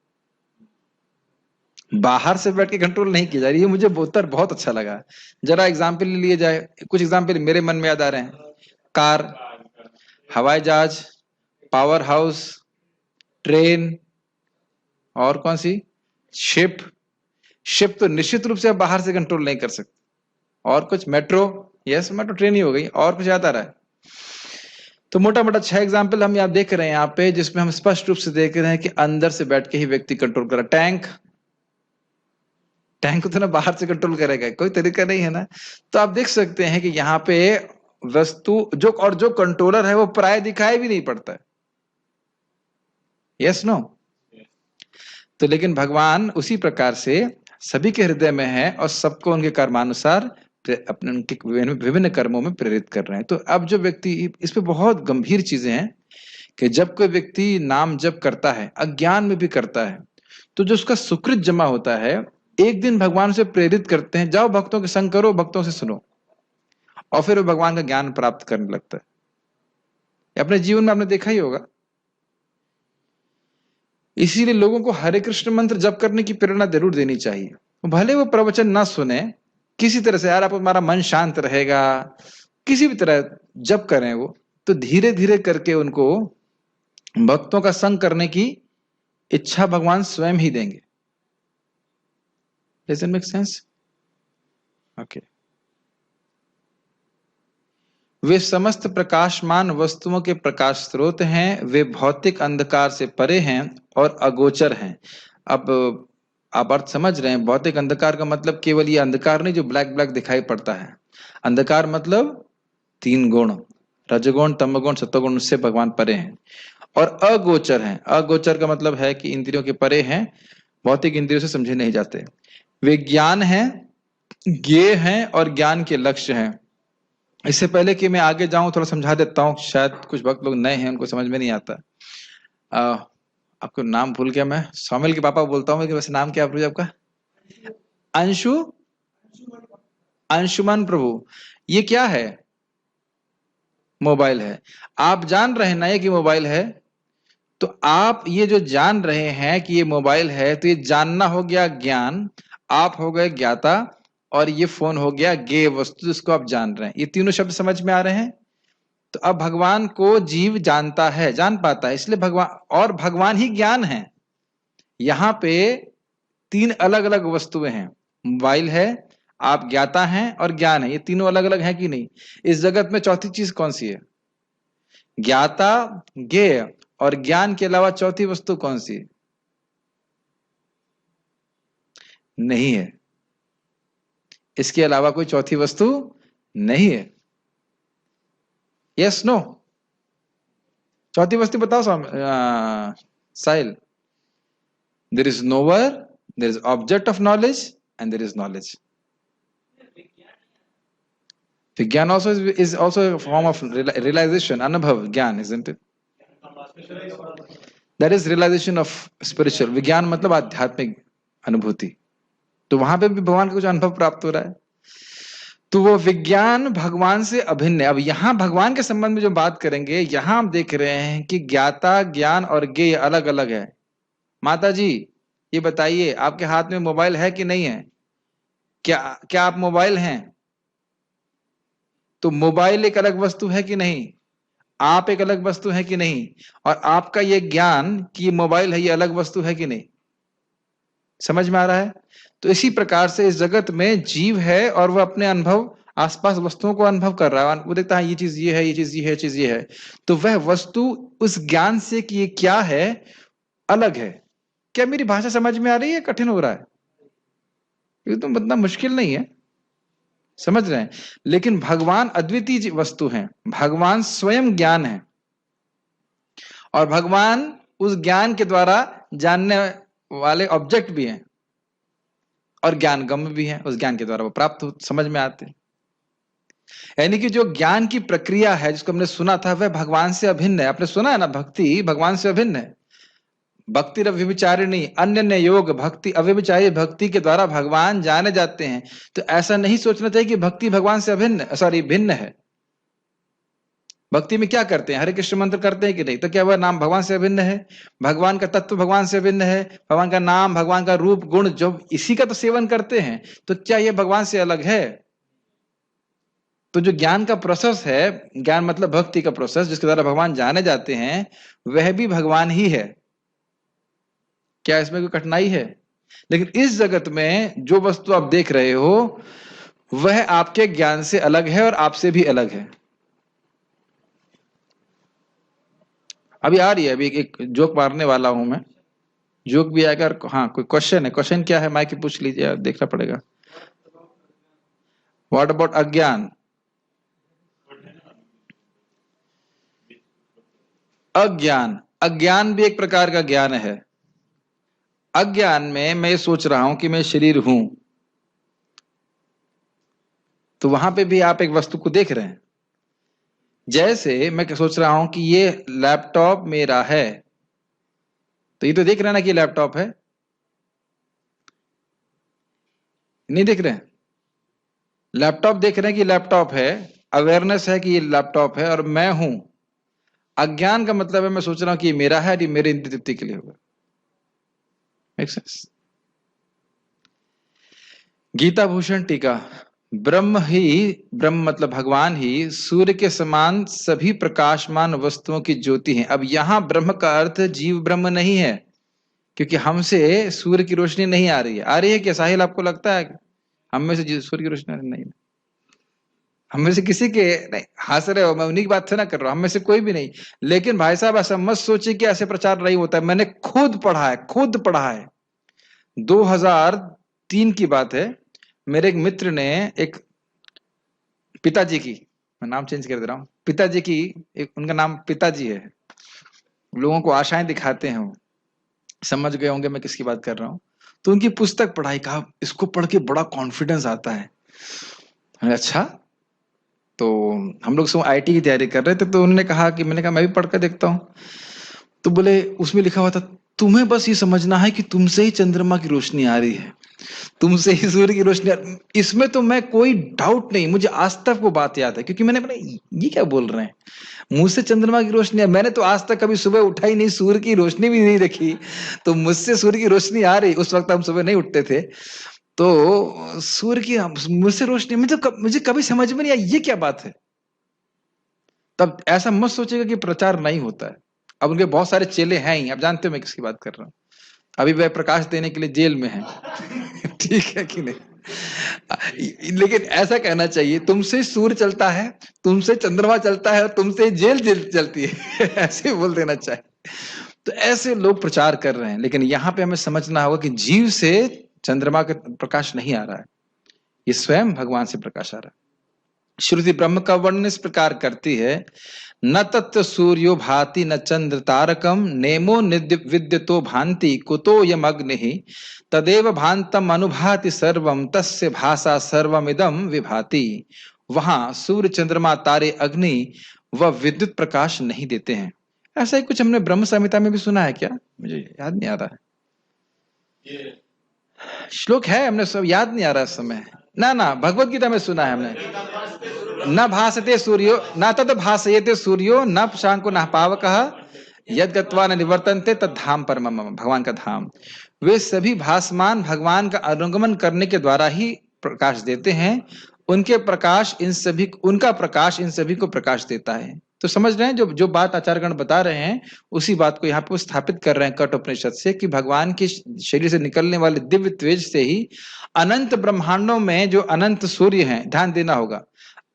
बाहर से बैठ के कंट्रोल नहीं की जा रही है। मुझे बहुत अच्छा लगा। जरा एग्जाम्पल लिए जाए, कुछ एग्जाम्पल मेरे मन में याद आ रहे हैं। कार, हवाई जहाज, पावर हाउस, ट्रेन, और कौन सी, शिप। शिप तो निश्चित रूप से आप बाहर से कंट्रोल नहीं कर सकते। और कुछ, मेट्रो, यस मेट्रो ट्रेन ही हो गई। और कुछ याद आ रहा है? तो मोटा मोटा 6 एग्जाम्पल हम यहाँ देख रहे हैं यहाँ पे, जिसमें हम स्पष्ट रूप से देख रहे हैं कि अंदर से बैठ के ही व्यक्ति कंट्रोल कर रहा है। टैंक को तो ना बाहर से कंट्रोल करेगा, कोई तरीका नहीं है ना। तो आप देख सकते हैं कि यहाँ पे वस्तु जो कंट्रोलर है वो प्राय दिखाई भी नहीं पड़ता है। Yes no? तो लेकिन भगवान उसी प्रकार से सभी के हृदय में है और सबको उनके कर्मानुसार अपने उनके विभिन्न कर्मों में प्रेरित कर रहे हैं। तो अब जो व्यक्ति, इस पे बहुत गंभीर चीजें हैं कि जब कोई व्यक्ति नाम जप करता है, अज्ञान में भी करता है, तो जो उसका सुकृत जमा होता है, एक दिन भगवान से प्रेरित करते हैं, जाओ भक्तों के संग करो, भक्तों से सुनो, और फिर वो भगवान का ज्ञान प्राप्त करने लगता है। अपने जीवन में आपने देखा ही होगा। इसीलिए लोगों को हरे कृष्ण मंत्र जप करने की प्रेरणा जरूर देनी चाहिए। भले वो प्रवचन ना सुने, किसी तरह से यार आप, हमारा मन शांत रहेगा, किसी भी तरह जप करें वो, तो धीरे धीरे करके उनको भक्तों का संग करने की इच्छा भगवान स्वयं ही देंगे। Does that make sense? Okay. वे समस्त प्रकाशमान वस्तुओं के प्रकाश स्रोत हैं, वे भौतिक अंधकार से परे हैं और अगोचर हैं। अब आप अर्थ समझ रहे हैं। भौतिक अंधकार का मतलब केवल ये अंधकार नहीं जो ब्लैक ब्लैक दिखाई पड़ता है। अंधकार मतलब 3 गुण, रजगुण, तमगुण, सत्वगुण, उससे भगवान परे हैं। और अगोचर हैं, अगोचर का मतलब है कि इंद्रियों के परे हैं, भौतिक इंद्रियों से समझे नहीं जाते। वे ज्ञान हैं, ज्ञेय हैं और ज्ञान के लक्ष्य हैं। इससे पहले कि मैं आगे जाऊं, थोड़ा समझा देता हूं, शायद कुछ भक्त लोग नए हैं, उनको समझ में नहीं आता। आपको नाम भूल गया मैं, सौमिल के पापा बोलता हूं, लेकिन वैसे नाम क्या प्रभु आपका? अंशुमन प्रभु। ये क्या है? मोबाइल है। आप जान रहे हैं ना ये कि मोबाइल है? तो आप ये जो जान रहे हैं कि ये मोबाइल है, तो ये जानना हो गया ज्ञान, आप हो गए ज्ञाता, और ये फोन हो गया ज्ञेय वस्तु जिसको आप जान रहे हैं। ये तीनों शब्द समझ में आ रहे हैं? तो अब भगवान को जीव जानता है, जान पाता है, इसलिए भगवान, और भगवान ही ज्ञान है। यहाँ पे 3 अलग अलग वस्तुएं हैं। मोबाइल है, आप ज्ञाता हैं, और ज्ञान है। ये तीनों अलग अलग है कि नहीं? इस जगत में चौथी चीज कौन सी है? ज्ञाता, ज्ञेय और ज्ञान के अलावा चौथी वस्तु कौन सी है? नहीं है। इसके अलावा कोई चौथी वस्तु नहीं है। Yes no? चौथी वस्तु बताओ Sahil. There is nowhere, there is object of knowledge and there is knowledge. विज्ञान also is also a form of realization, अनुभव, ज्ञान, isn't it? That is realization of spiritual. विज्ञान मतलब आध्यात्मिक अनुभूति। तो वहां पे भी भगवान का कुछ अनुभव प्राप्त हो रहा है। तो वो विज्ञान भगवान से अभिन्न है। अब यहां भगवान के संबंध में जो बात करेंगे, यहां हम देख रहे हैं कि ज्ञाता, ज्ञान और ज्ञेय अलग अलग है। माता जी ये बताइए, आपके हाथ में मोबाइल है कि नहीं है? क्या आप मोबाइल हैं? तो मोबाइल एक अलग वस्तु है कि नहीं? आप एक अलग वस्तु है कि नहीं? और आपका ये ज्ञान कि ये मोबाइल है, ये अलग वस्तु है कि नहीं? समझ में आ रहा है? तो इसी प्रकार से इस जगत में जीव है और वह अपने अनुभव, आसपास वस्तुओं को अनुभव कर रहा है। वो देखता है ये चीज ये है, ये चीज ये है, ये चीज ये है। तो वह वस्तु उस ज्ञान से कि ये क्या है, अलग है। क्या मेरी भाषा समझ में आ रही है? कठिन हो रहा है? ये तो मतलब मुश्किल नहीं है, समझ रहे हैं? लेकिन भगवान अद्वितीय वस्तु हैं, भगवान स्वयं ज्ञान है, और भगवान उस ज्ञान के द्वारा जानने वाले ऑब्जेक्ट भी हैं, और ज्ञान गम्य भी है, उस ज्ञान के द्वारा वो प्राप्त समझ में आते हैं। यानी कि जो ज्ञान की प्रक्रिया है जिसको हमने सुना था, वह भगवान से अभिन्न है। आपने सुना है ना, भक्ति भगवान से अभिन्न है। भक्ति अव्यभिचारिणी अन्य योग भक्ति अव्यभिचारी भक्ति के द्वारा भगवान जाने जाते हैं। तो ऐसा नहीं सोचना चाहिए कि भक्ति भगवान से भिन्न है। भक्ति में क्या करते हैं? हरे कृष्ण मंत्र करते हैं कि नहीं? तो क्या वह नाम भगवान से अभिन्न है? भगवान का तत्व भगवान से अभिन्न है? भगवान का नाम, भगवान का रूप, गुण, जब इसी का तो सेवन करते हैं, तो क्या यह भगवान से अलग है? तो जो ज्ञान का प्रोसेस है, ज्ञान मतलब भक्ति का प्रोसेस जिसके द्वारा भगवान जाने जाते हैं, वह भी भगवान ही है। क्या इसमें कोई कठिनाई है? लेकिन इस जगत में जो वस्तु आप देख रहे हो वह आपके ज्ञान से अलग है और आपसे भी अलग है। अभी आ रही है, अभी एक जोक मारने वाला हूं मैं, जोक भी आएगा। हाँ, कोई क्वेश्चन है? क्वेश्चन क्या है? माइक पूछ लीजिए, देखना पड़ेगा। व्हाट अबाउट अज्ञान? अज्ञान भी एक प्रकार का ज्ञान है। अज्ञान में मैं सोच रहा हूं कि मैं शरीर हूं, तो वहां पे भी आप एक वस्तु को देख रहे हैं। जैसे मैं सोच रहा हूं कि ये लैपटॉप मेरा है, तो ये तो देख रहे हैं ना कि लैपटॉप है? नहीं देख रहे हैं? लैपटॉप देख रहे हैं कि लैपटॉप है, अवेयरनेस है कि ये लैपटॉप है और मैं हूं। अज्ञान का मतलब है मैं सोच रहा हूं कि ये मेरा है, ये मेरे इंद्रिय तृप्ति के लिए होगा। Make sense? गीता भूषण टीका, ब्रह्म मतलब भगवान ही सूर्य के समान सभी प्रकाशमान वस्तुओं की ज्योति है। अब यहां ब्रह्म का अर्थ जीव ब्रह्म नहीं है, क्योंकि हमसे सूर्य की रोशनी नहीं आ रही है। आ रही है क्या साहिल? आपको लगता है हम में से सूर्य की रोशनी नहीं? हम में से किसी के नहीं। हंस रहे हो, मैं उन्हीं की बात से ना कर रहा हूं, हम में से कोई भी नहीं। लेकिन भाई साहब ऐसा मत सोचिए कि ऐसे प्रचार नहीं होता है। मैंने खुद पढ़ा है 2003 की बात है। मेरे एक मित्र ने एक पिताजी की, मैं नाम चेंज कर दे रहा हूं, पिताजी की एक, उनका नाम पिताजी है, लोगों को आशाएं दिखाते हैं वो, समझ गए होंगे मैं किसकी बात कर रहा हूं। तो उनकी पुस्तक पढ़ाई, कहा इसको पढ़ के बड़ा कॉन्फिडेंस आता है। अच्छा, तो हम लोग सब आईटी की तैयारी कर रहे थे, तो उन्होंने कहा कि, मैंने कहा मैं भी पढ़ कर देखता हूं। तो बोले उसमें लिखा हुआ था, तुम्हें बस ये समझना है कि तुमसे ही चंद्रमा की रोशनी आ रही है, तुमसे ही सूर्य की रोशनी। इसमें तो मैं कोई डाउट नहीं, मुझे आज तक वो बात याद है, क्योंकि मैंने बोला ये क्या बोल रहे हैं, मुझसे चंद्रमा की रोशनी है। मैंने तो आज तक कभी सुबह उठा ही नहीं, सूर्य की रोशनी भी नहीं देखी, तो मुझसे सूर्य की रोशनी आ रही। उस वक्त हम सुबह नहीं उठते थे, तो सूर्य की मुझसे रोशनी, मुझे कभी समझ में नहीं आया ये क्या बात है। तब ऐसा मत सोचेगा कि प्रचार नहीं होता है। अब उनके बहुत सारे चेले हैं ही, आप जानते हो मैं किसकी बात कर रहा हूं। अभी वह प्रकाश देने के लिए जेल में है ठीक है कि नहीं? लेकिन ऐसा कहना चाहिए, तुमसे सूर्य चलता है, तुमसे चंद्रमा चलता है और तुमसे जेल चलती है ऐसे बोल देना चाहिए। तो ऐसे लोग प्रचार कर रहे हैं, लेकिन यहां पे हमें समझना होगा कि जीव से चंद्रमा का प्रकाश नहीं आ रहा है, ये स्वयं भगवान से प्रकाश आ रहा है। श्रुति ब्रह्म का वर्णन इस प्रकार करती है, न तत्व सूर्यो भाति न चंद्र तारकम नेमो निद्य विद्यतो भांति कुतो यम अग्नि तदेव भांतम अनुभाति सर्वम तस्य भाषा सर्वमिदम विभाति। वहां सूर्य चंद्रमा तारे अग्नि व विद्युत प्रकाश नहीं देते हैं। ऐसा ही कुछ हमने ब्रह्म संहिता में भी सुना है क्या? मुझे याद नहीं आ रहा है, श्लोक है, हमने सब याद नहीं आ रहा इस समय। ना भगवत गीता में सुना है हमने, न भासते सूर्यो न तद भासयते सूर्यो न शांको न पावकः यद गत्वा न निवर्तन्ते तद धाम परमम, भगवान का धाम। वे सभी भासमान भगवान का अनुगमन करने के द्वारा ही प्रकाश देते हैं। उनका प्रकाश इन सभी को प्रकाश देता है। तो समझ रहे हैं, जो बात आचार्यगण बता रहे हैं उसी बात को यहाँ पे स्थापित कर रहे हैं कठ उपनिषद से, कि भगवान के शरीर से निकलने वाले दिव्य तेज से ही अनंत ब्रह्मांडों में जो अनंत सूर्य हैं, ध्यान देना होगा,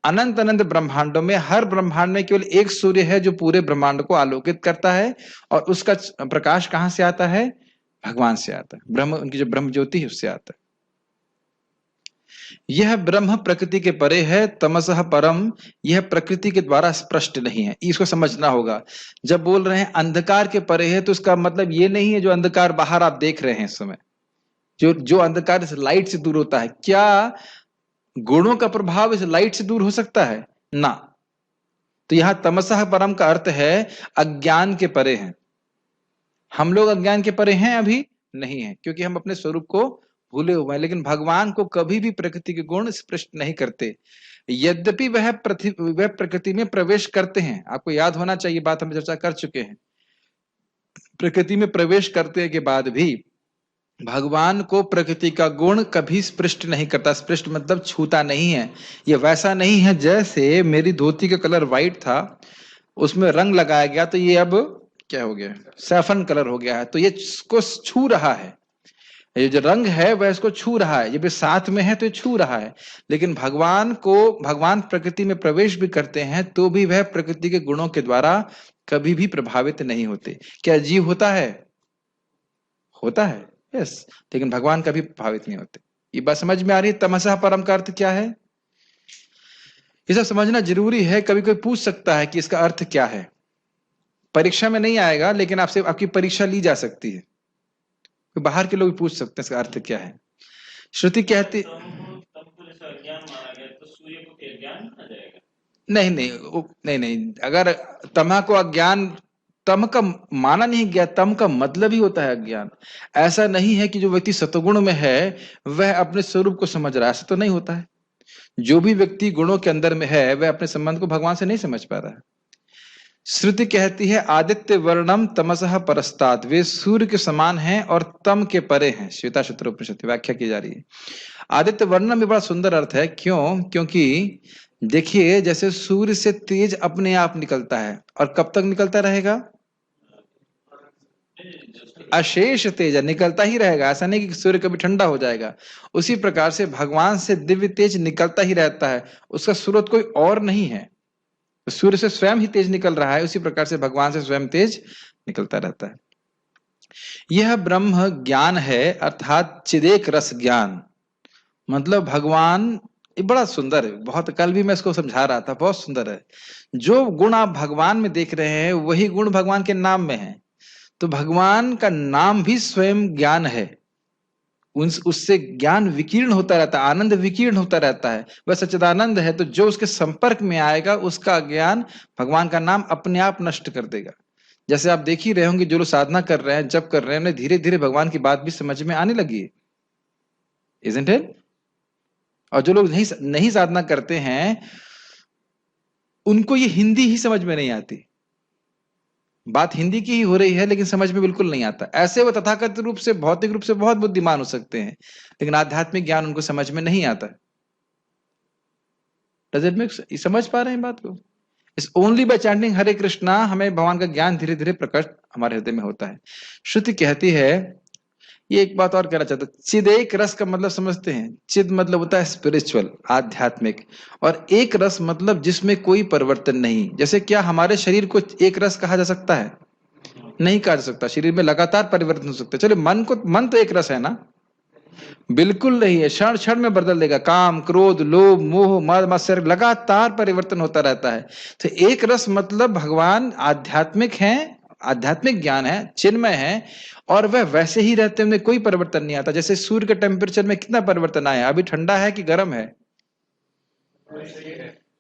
अनंत ब्रह्मांडों में हर ब्रह्मांड में केवल एक सूर्य है जो पूरे ब्रह्मांड को आलोकित करता है, और उसका प्रकाश कहां से आता है? भगवान से आता है। ब्रह्म, उनकी जो ब्रह्म ज्योति है उससे आता है। यह ब्रह्म प्रकृति के परे है, तमसः परम, यह प्रकृति के द्वारा स्पष्ट नहीं है। इसको समझना होगा। जब बोल रहे हैं अंधकार के परे है, तो उसका मतलब ये नहीं है जो अंधकार बाहर आप देख रहे हैं इस समय, जो अंधकार इस लाइट से दूर होता है। क्या गुणों का प्रभाव इस लाइट से दूर हो सकता है? ना। तो यहां तमसः परम का अर्थ है अज्ञान के परे है। हम लोग अज्ञान के परे हैं अभी नहीं है, क्योंकि हम अपने स्वरूप को भूले हुए हैं। लेकिन भगवान को कभी भी प्रकृति के गुण स्पष्ट नहीं करते, यद्यपि वह प्रकृति में प्रवेश करते हैं। आपको याद होना चाहिए, बात हम चर्चा कर चुके हैं। प्रकृति में प्रवेश करते के बाद भी भगवान को प्रकृति का गुण कभी स्पृष्ट नहीं करता। स्पृष्ट मतलब छूता नहीं है। ये वैसा नहीं है जैसे मेरी धोती का कलर व्हाइट था, उसमें रंग लगाया गया तो ये अब क्या हो गया, सैफरन कलर हो गया है, तो ये इसको छू रहा है। ये जो रंग है वह इसको छू रहा है, ये भी साथ में है तो ये छू रहा है। लेकिन भगवान प्रकृति में प्रवेश भी करते हैं तो भी वह प्रकृति के गुणों के द्वारा कभी भी प्रभावित नहीं होते। क्या जीव होता है? होता है, यस, लेकिन भगवान कभी प्रभावित नहीं होते। ये बात समझ में आ रही है? तमसः परम का अर्थ क्या है, ये सब समझना जरूरी है। कभी कोई पूछ सकता है कि इसका अर्थ क्या है। परीक्षा में नहीं आएगा, लेकिन आपसे आपकी परीक्षा ली जा सकती है। कोई बाहर के लोग भी पूछ सकते हैं इसका अर्थ क्या है। श्रुति कहती नहीं नहीं, अगर तमह को अज्ञान, तम का माना नहीं गया, तम का मतलब ही होता है अज्ञान। ऐसा नहीं है कि जो व्यक्ति सतगुण में है वह अपने स्वरूप को समझ रहा है, ऐसा तो नहीं होता है। जो भी व्यक्ति गुणों के अंदर में है वह अपने संबंध को भगवान से नहीं समझ पा रहा है। श्रुति कहती है आदित्य वर्णम तमसः परस्तात्, वे सूर्य के समान हैं और तम के परे हैं। श्वेता सूत्र उपनिषद की व्याख्या की जा रही है। आदित्य वर्णम में बड़ा सुंदर अर्थ है। क्यों? क्योंकि देखिए, जैसे सूर्य से तेज अपने आप निकलता है, और कब तक निकलता रहेगा? अशेष तेज निकलता ही रहेगा, ऐसा नहीं कि सूर्य कभी ठंडा हो जाएगा। उसी प्रकार से भगवान से दिव्य तेज निकलता ही रहता है, उसका स्रोत कोई और नहीं है। सूर्य से स्वयं ही तेज निकल रहा है, उसी प्रकार से भगवान से स्वयं तेज निकलता रहता है। यह ब्रह्म ज्ञान है, अर्थात चिदेक रस ज्ञान। मतलब भगवान, ये बड़ा सुंदर है, बहुत, कल भी मैं इसको समझा रहा था, बहुत सुंदर है। जो गुण आप भगवान में देख रहे हैं वही गुण भगवान के नाम में है। तो भगवान का नाम भी स्वयं ज्ञान है, उससे ज्ञान विकीर्ण होता रहता है, आनंद विकीर्ण होता रहता है। वह सच्चिदानंद है, तो जो उसके संपर्क में आएगा उसका ज्ञान भगवान का नाम अपने आप नष्ट कर देगा। जैसे आप देख ही रहे होंगे, जो लोग साधना कर रहे हैं, जब कर रहे हैं, उन्हें धीरे धीरे भगवान की बात भी समझ में आने लगी है, इज़न्ट इट? और जो लोग नहीं साधना करते हैं उनको ये हिंदी ही समझ में नहीं आती। बात हिंदी की ही हो रही है लेकिन समझ में बिल्कुल नहीं आता। ऐसे वो तथाकथित रूप से, भौतिक रूप से बहुत बुद्धिमान हो सकते हैं, लेकिन आध्यात्मिक ज्ञान उनको समझ में नहीं आता। Does it make? समझ पा रहे हैं बात को? इट्स ओनली बाय चैंटिंग हरे कृष्णा हमें भगवान का ज्ञान धीरे धीरे प्रकट हमारे हृदय में होता है। श्रुति कहती है, ये एक बात और कहना चाहता हूं, चिद एक रस का मतलब समझते हैं? चिद मतलब होता है स्पिरिचुअल, आध्यात्मिक, और एक रस मतलब जिसमें कोई परिवर्तन नहीं। जैसे क्या हमारे शरीर को एक रस कहा जा सकता है? नहीं कहा जा सकता। शरीर में लगातार परिवर्तन हो सकते हैं। चलो, मन तो एक रस है ना? बिल्कुल नहीं है, क्षण क्षण में बदल देगा। काम, क्रोध, लोभ, मोह, मद मत्सर, लगातार परिवर्तन होता रहता है। तो एक रस मतलब भगवान आध्यात्मिक है, आध्यात्मिक ज्ञान है, चिन्मय है, और वह वैसे ही रहते हैं, उनमें कोई परिवर्तन नहीं आता। जैसे सूर्य के टेम्परेचर में कितना परिवर्तन आया, अभी ठंडा है कि गर्म है?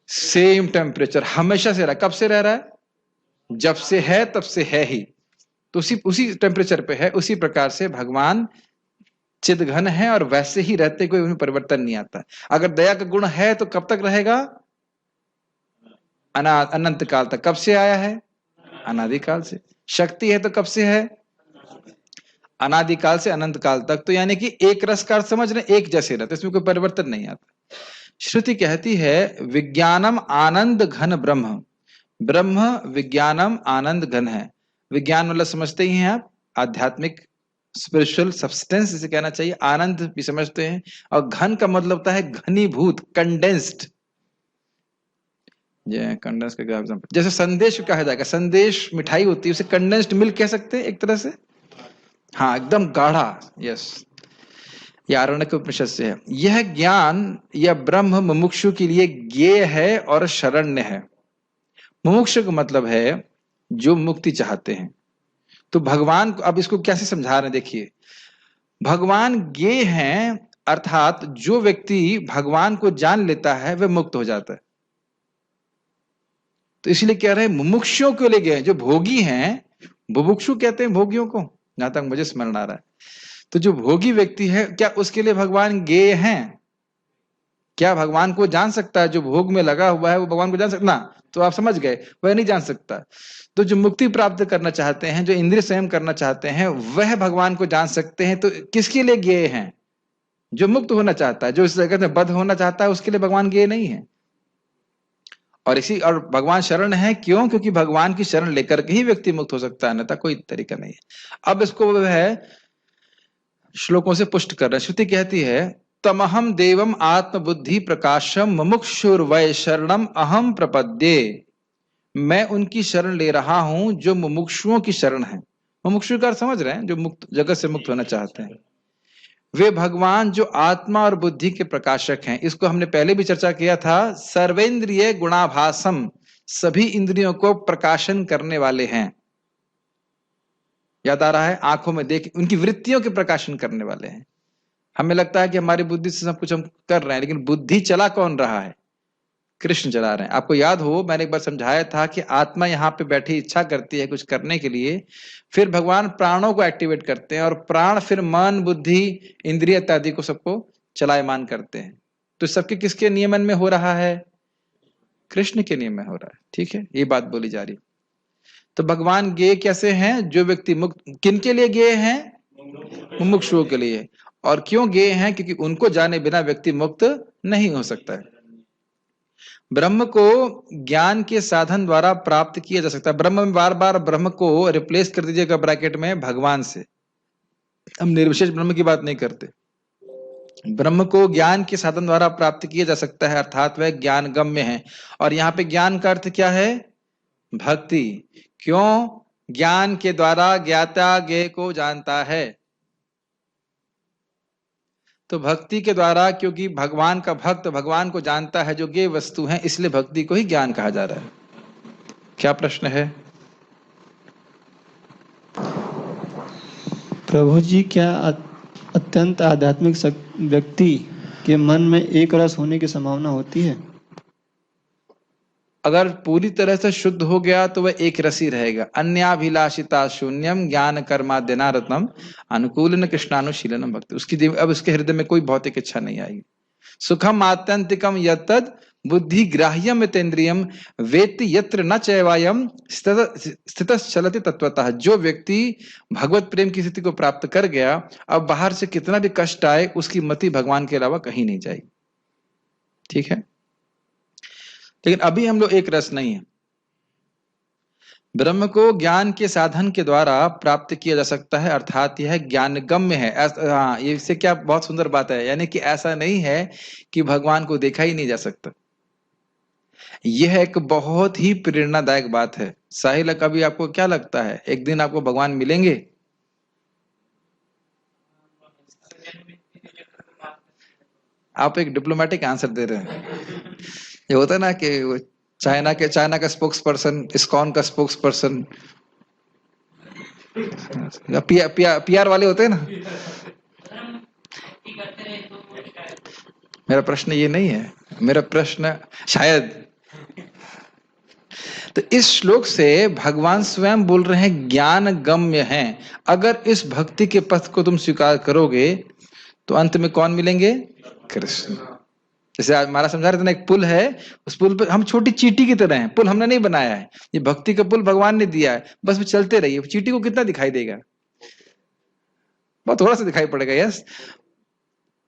सेम टेम्परेचर हमेशा से रहा। कब से रह रहा है? जब से है तब से है ही, तो उसी टेम्परेचर पे है। उसी प्रकार से भगवान चिद घन है और वैसे ही रहते, कोई उनमें परिवर्तन नहीं आता। अगर दया का गुण है तो कब तक रहेगा? अनंत काल तक। कब से आया है? अनादिकाल से। शक्ति है तो कब से है? अनादिकाल से अनंत काल तक। तो यानी कि एक रस का अर्थ समझ रहे, एक जैसे रहते, इसमें कोई परिवर्तन नहीं आता। श्रुति कहती है विज्ञानम आनंद घन ब्रह्म। ब्रह्म विज्ञानम आनंद घन है। विज्ञान मतलब समझते ही हैं आप, आध्यात्मिक स्पिरिचुअल सब्सटेंस इसे कहना चाहिए। आनंद भी समझते हैं, और घन का मतलब होता है घनीभूत, कंडेंस्ड। कंडेंस का एग्जांपल, जैसे संदेश कहा जाएगा, संदेश मिठाई होती है, उसे कंडेंस्ड मिल्क कह सकते हैं एक तरह से। हाँ, एकदम गाढ़ा। यस, यह आरण्यक उपनिषद से है। यह ज्ञान या ब्रह्म मुमुक्षु के लिए ज्ञेय है और शरण्य है। मुमुक्षु का मतलब है जो मुक्ति चाहते हैं। तो भगवान, अब इसको कैसे समझा रहे हैं देखिए। भगवान ज्ञेय हैं, अर्थात जो व्यक्ति भगवान को जान लेता है वह मुक्त हो जाता है। तो इसलिए कह रहे हैं मुमुक्षुओं के लिए ज्ञेय, जो भोगी हैं बुभुक्षु कहते हैं भोगियों को, जहां तक मुझे स्मरण आ रहा है। तो जो भोगी व्यक्ति है, क्या उसके लिए भगवान गेय हैं? क्या भगवान को जान सकता है? जो भोग में लगा हुआ है वो भगवान को जान सकता ना? तो आप समझ गए, वह नहीं जान सकता। तो जो मुक्ति प्राप्त करना चाहते हैं, जो इंद्रिय संयम करना चाहते हैं, वह भगवान को जान सकते हैं। तो किसके लिए गेय हैं? जो मुक्त होना चाहता है, जो इस जगत में बद्ध होना चाहता है, उसके लिए भगवान गेय नहीं है। और भगवान शरण है, क्यों? क्योंकि भगवान की शरण लेकर के ही व्यक्ति मुक्त हो सकता है, अन्यथा कोई तरीका नहीं है। अब इसको वह श्लोकों से पुष्ट कर रहे हैं। श्रुति कहती है, तमहम देवम आत्मबुद्धि प्रकाशम मुमुक्षुर्वै शरणम अहम प्रपद्ये। मैं उनकी शरण ले रहा हूं जो मुमुक्षुओं की शरण है। मुमुक्षु का अर्थ समझ रहे हैं? जो मुक्त, जगत से मुक्त होना चाहते हैं। वे भगवान जो आत्मा और बुद्धि के प्रकाशक हैं। इसको हमने पहले भी चर्चा किया था। सर्वेंद्रिय गुणाभासम, सभी इंद्रियों को प्रकाशन करने वाले हैं। याद आ रहा है? आंखों में देख, उनकी वृत्तियों के प्रकाशन करने वाले हैं। हमें लगता है कि हमारी बुद्धि से सब कुछ हम कर रहे हैं, लेकिन बुद्धि चला कौन रहा है? कृष्ण चला रहे हैं। आपको याद हो, मैंने एक बार समझाया था कि आत्मा यहाँ पे बैठी इच्छा करती है कुछ करने के लिए, फिर भगवान प्राणों को एक्टिवेट करते हैं और प्राण फिर मन, बुद्धि, इंद्रिय इत्यादि को सबको चलायमान करते हैं। तो सबके किसके नियमन में हो रहा है? कृष्ण के नियम में हो रहा है। ठीक है, ये बात बोली जा रही। तो भगवान गेय कैसे हैं? जो व्यक्ति मुक्त, किनके लिए गेय हैं? मुमुक्षुओं के लिए। और क्यों गेय हैं? क्योंकि उनको जाने बिना व्यक्ति मुक्त नहीं हो सकता है। ब्रह्म को ज्ञान के साधन द्वारा प्राप्त किया जा सकता है। ब्रह्म में बार बार ब्रह्म को रिप्लेस कर दीजिएगा ब्रैकेट में भगवान से। हम निर्विशेष ब्रह्म की बात नहीं करते। ब्रह्म को ज्ञान के साधन द्वारा प्राप्त किया जा सकता है, अर्थात वह ज्ञान गम्य है। और यहाँ पे ज्ञान का अर्थ क्या है? भक्ति। क्यों? ज्ञान के द्वारा ज्ञाता ज्ञेय को जानता है। तो भक्ति के द्वारा, क्योंकि भगवान का भक्त भगवान को जानता है जो ज्ञेय वस्तु है, इसलिए भक्ति को ही ज्ञान कहा जा रहा है। क्या प्रश्न है? प्रभु जी, क्या अत्यंत आध्यात्मिक व्यक्ति के मन में एक रस होने की संभावना होती है? अगर पूरी तरह से शुद्ध हो गया तो वह एक रसी रहेगा। अन्याभिलाषिता शून्यम ज्ञान कर्माद्यनारत्नम अनुकूलन कृष्णानुशीलनम भक्ति। अब उसके हृदय में कोई भौतिक इच्छा नहीं आएगी। सुखम आत्यंतिकम यत्तद बुद्धि ग्राह्यम तेन्द्रियम वेत्ति यत्र न चैवायम स्थितश्चलति तत्वतः। जो व्यक्ति भगवत प्रेम की स्थिति को प्राप्त कर गया, अब बाहर से कितना भी कष्ट आए, उसकी मति भगवान के अलावा कहीं नहीं जाएगी। ठीक है, लेकिन अभी हम लोग एक रस नहीं है। ब्रह्म को ज्ञान के साधन के द्वारा प्राप्त किया जा सकता है, अर्थात यह ज्ञान गम्य है। हाँ, इससे क्या बहुत सुंदर बात है, यानी कि ऐसा नहीं है कि भगवान को देखा ही नहीं जा सकता। यह एक बहुत ही प्रेरणादायक बात है। साहिल, कभी आपको क्या लगता है एक दिन आपको भगवान मिलेंगे? आप एक डिप्लोमेटिक आंसर दे रहे हैं। ये होता है ना कि वो चाइना का स्पोक्स पर्सन, इस्कॉन का स्पोक्स पर्सन, पीआर वाले होते हैं ना। मेरा प्रश्न ये नहीं है, मेरा प्रश्न शायद, तो इस श्लोक से भगवान स्वयं बोल रहे हैं ज्ञान गम्य है। अगर इस भक्ति के पथ को तुम स्वीकार करोगे तो अंत में कौन मिलेंगे? कृष्ण। जैसे आज महाराज समझा रहे थे ना, एक पुल है, उस पुल पर हम छोटी चींटी की तरह हैं। पुल हमने नहीं बनाया है, ये भक्ति का पुल भगवान ने दिया है। बस वो चलते रहिए। चींटी को कितना दिखाई देगा? बहुत थोड़ा सा दिखाई पड़ेगा। यस,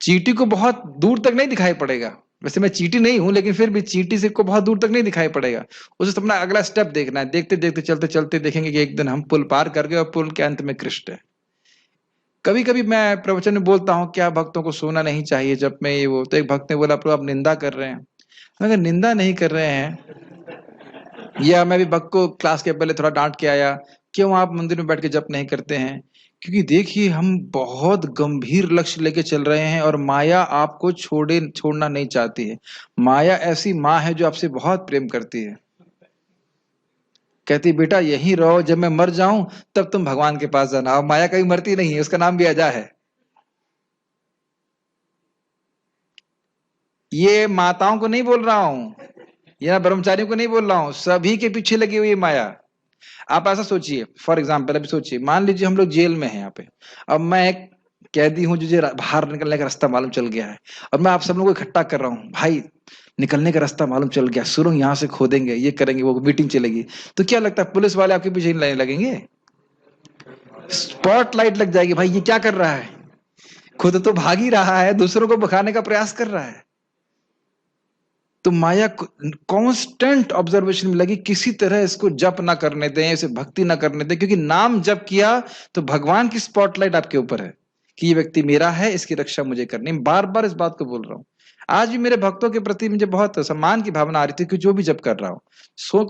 चींटी को बहुत दूर तक नहीं दिखाई पड़ेगा। वैसे मैं चींटी नहीं हूं, लेकिन फिर भी चींटी से को बहुत दूर तक नहीं दिखाई पड़ेगा। उसे अपना अगला स्टेप देखना है। देखते देखते चलते चलते देखेंगे कि एक दिन हम पुल पार कर गए और पुल के अंत में कृष्ण है। कभी कभी मैं प्रवचन में बोलता हूँ क्या भक्तों को सोना नहीं चाहिए जब मैं ये वो, तो एक भक्त ने बोला प्रभु आप निंदा कर रहे हैं। अगर निंदा नहीं कर रहे हैं, या मैं भी भक्त को क्लास के पहले थोड़ा डांट के आया, क्यों आप मंदिर में बैठ के जप नहीं करते हैं? क्योंकि देखिए हम बहुत गंभीर लक्ष्य लेके चल रहे हैं और माया आपको छोड़ना नहीं चाहती है। माया ऐसी माँ है जो आपसे बहुत प्रेम करती है। कहती बेटा यहीं रहो, जब मैं मर जाऊं तब तुम भगवान के पास जाना। अब माया कभी मरती नहीं है, उसका नाम भी अजा है। ये माताओं को नहीं बोल रहा हूं, या ब्रह्मचारियों को नहीं बोल रहा हूं, सभी के पीछे लगी हुई माया। आप ऐसा सोचिए, फॉर एग्जाम्पल अभी सोचिए, मान लीजिए हम लोग जेल में हैं यहाँ पे, अब मैं एक कैदी हूं जो बाहर निकलने का रास्ता मालूम चल गया है, और मैं आप सब लोगों को इकट्ठा कर रहा हूँ, भाई निकलने का रास्ता मालूम चल गया, सुरंग यहाँ से खोदेंगे, ये करेंगे, वो मीटिंग चलेगी, तो क्या लगता है पुलिस वाले आपके पीछे नहीं लगेंगे? स्पॉटलाइट लग जाएगी, भाई ये क्या कर रहा है, खुद तो भाग ही रहा है, दूसरों को भगाने का प्रयास कर रहा है। तो माया कांस्टेंट ऑब्जर्वेशन में लगी, किसी तरह इसको जप ना करने दें, इसे भक्ति ना करने दें, क्योंकि नाम जप किया तो भगवान की स्पॉटलाइट आपके ऊपर है कि ये व्यक्ति मेरा है, इसकी रक्षा मुझे करनी। बार बार इस बात को बोल रहा हूं। आज भी मेरे भक्तों के प्रति मुझे बहुत सम्मान की भावना आ रही थी कि जो भी जप कर रहा हूं, सो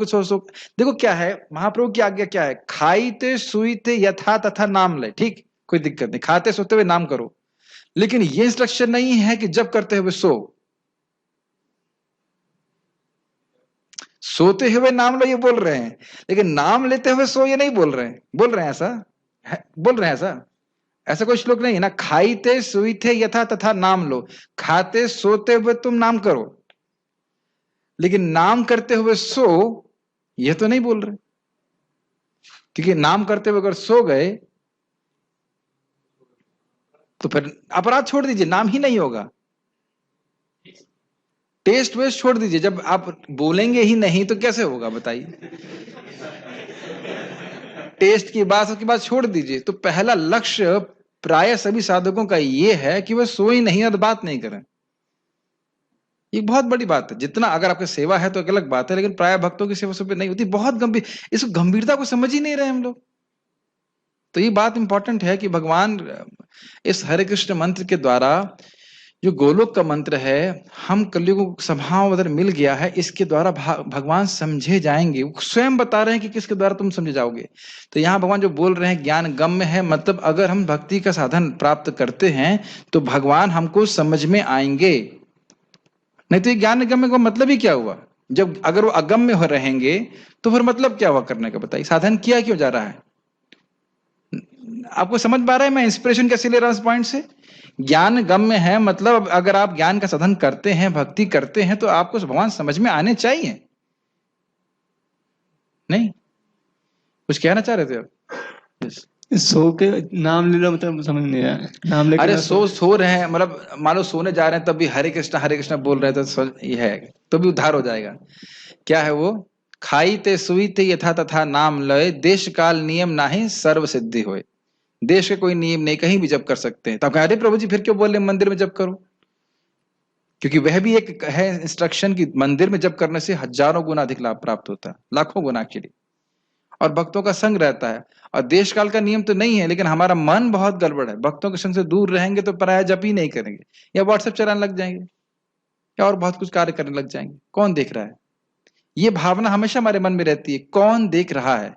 देखो क्या है, महाप्रभु की आज्ञा क्या है, खाईते सुईते यथा तथा नाम ले, ठीक, कोई दिक्कत नहीं, खाते सोते हुए नाम करो, लेकिन ये इंस्ट्रक्शन नहीं है कि जब करते हुए सोते हुए नाम लो, ये बोल रहे हैं, लेकिन नाम लेते हुए सो ये नहीं बोल रहे हैं। बोल रहे हैं ऐसा बोल रहे हैं ऐसा कोई श्लोक नहीं है ना, खाईते सुईते यथा तथा नाम लो, खाते सोते हुए तुम नाम करो, लेकिन नाम करते हुए सो ये तो नहीं बोल रहे, क्योंकि नाम करते हुए अगर सो गए तो फिर अपराध छोड़ दीजिए, नाम ही नहीं होगा। टेस्ट वेस्ट छोड़ दीजिए, जब आप बोलेंगे ही नहीं तो कैसे होगा बताइए। टेस्ट की बात उसकी बात छोड़ दीजिए। तो पहला लक्ष्य प्राय सभी साधकों का ये है कि वह सोई नहीं और बात नहीं करें। ये बहुत बड़ी बात है। जितना अगर आपकी सेवा है तो एक अलग बात है, लेकिन प्राय भक्तों की सेवा सब नहीं होती, बहुत गंभीर, इस गंभीरता को समझ ही नहीं रहे हम लोग। तो ये बात इंपॉर्टेंट है कि भगवान इस हरे कृष्ण मंत्र के द्वारा, जो गोलोक का मंत्र है, हम कलयुग को स्वभाव अगर मिल गया है, इसके द्वारा भगवान समझे जाएंगे। वो स्वयं बता रहे हैं कि किसके द्वारा तुम समझे जाओगे। तो यहाँ भगवान जो बोल रहे हैं ज्ञान गम्य है, मतलब अगर हम भक्ति का साधन प्राप्त करते हैं तो भगवान हमको समझ में आएंगे। नहीं तो ये ज्ञान गम्य का मतलब ही क्या हुआ? जब अगर वो अगम्य हो रहेंगे तो फिर मतलब क्या हुआ करने का? बताइए, साधन किया क्यों जा रहा है? आपको समझ पा रहा है मैं इंस्पिरेशन कैसे ले रहा हूं इस पॉइंट से? ज्ञान गम्य है मतलब अगर आप ज्ञान का साधन करते हैं, भक्ति करते हैं, तो आपको भगवान समझ में आने चाहिए। नहीं कुछ कहना चाह रहे थे आप? सो के नाम ले लो मतलब समझ नहीं आया। नाम लेके अरे सो रहे हैं, मतलब मान लो सोने जा रहे हैं तब भी हरे कृष्णा बोल रहे हैं, तो ये है तो भी उद्धार हो जाएगा। क्या है वो? खाईते सुईते यथा तथा नाम लय, देश काल नियम नाही सर्व सिद्धि होए। देश के कोई नियम नहीं, कहीं भी जप कर सकते हैं। तो आप अरे प्रभु जी फिर क्यों बोल रहे मंदिर में जप करो? क्योंकि वह भी एक है इंस्ट्रक्शन की मंदिर में जप करने से हजारों गुना अधिक लाभ प्राप्त होता है, लाखों गुना एक्चुअली, और भक्तों का संग रहता है। और देश काल का नियम तो नहीं है, लेकिन हमारा मन बहुत गड़बड़ है, भक्तों के संग से दूर रहेंगे तो प्राय जप ही नहीं करेंगे, या व्हाट्सएप चलाने लग जाएंगे, या और बहुत कुछ कार्य करने लग जाएंगे। कौन देख रहा है? ये भावना हमेशा हमारे मन में रहती है, कौन देख रहा है।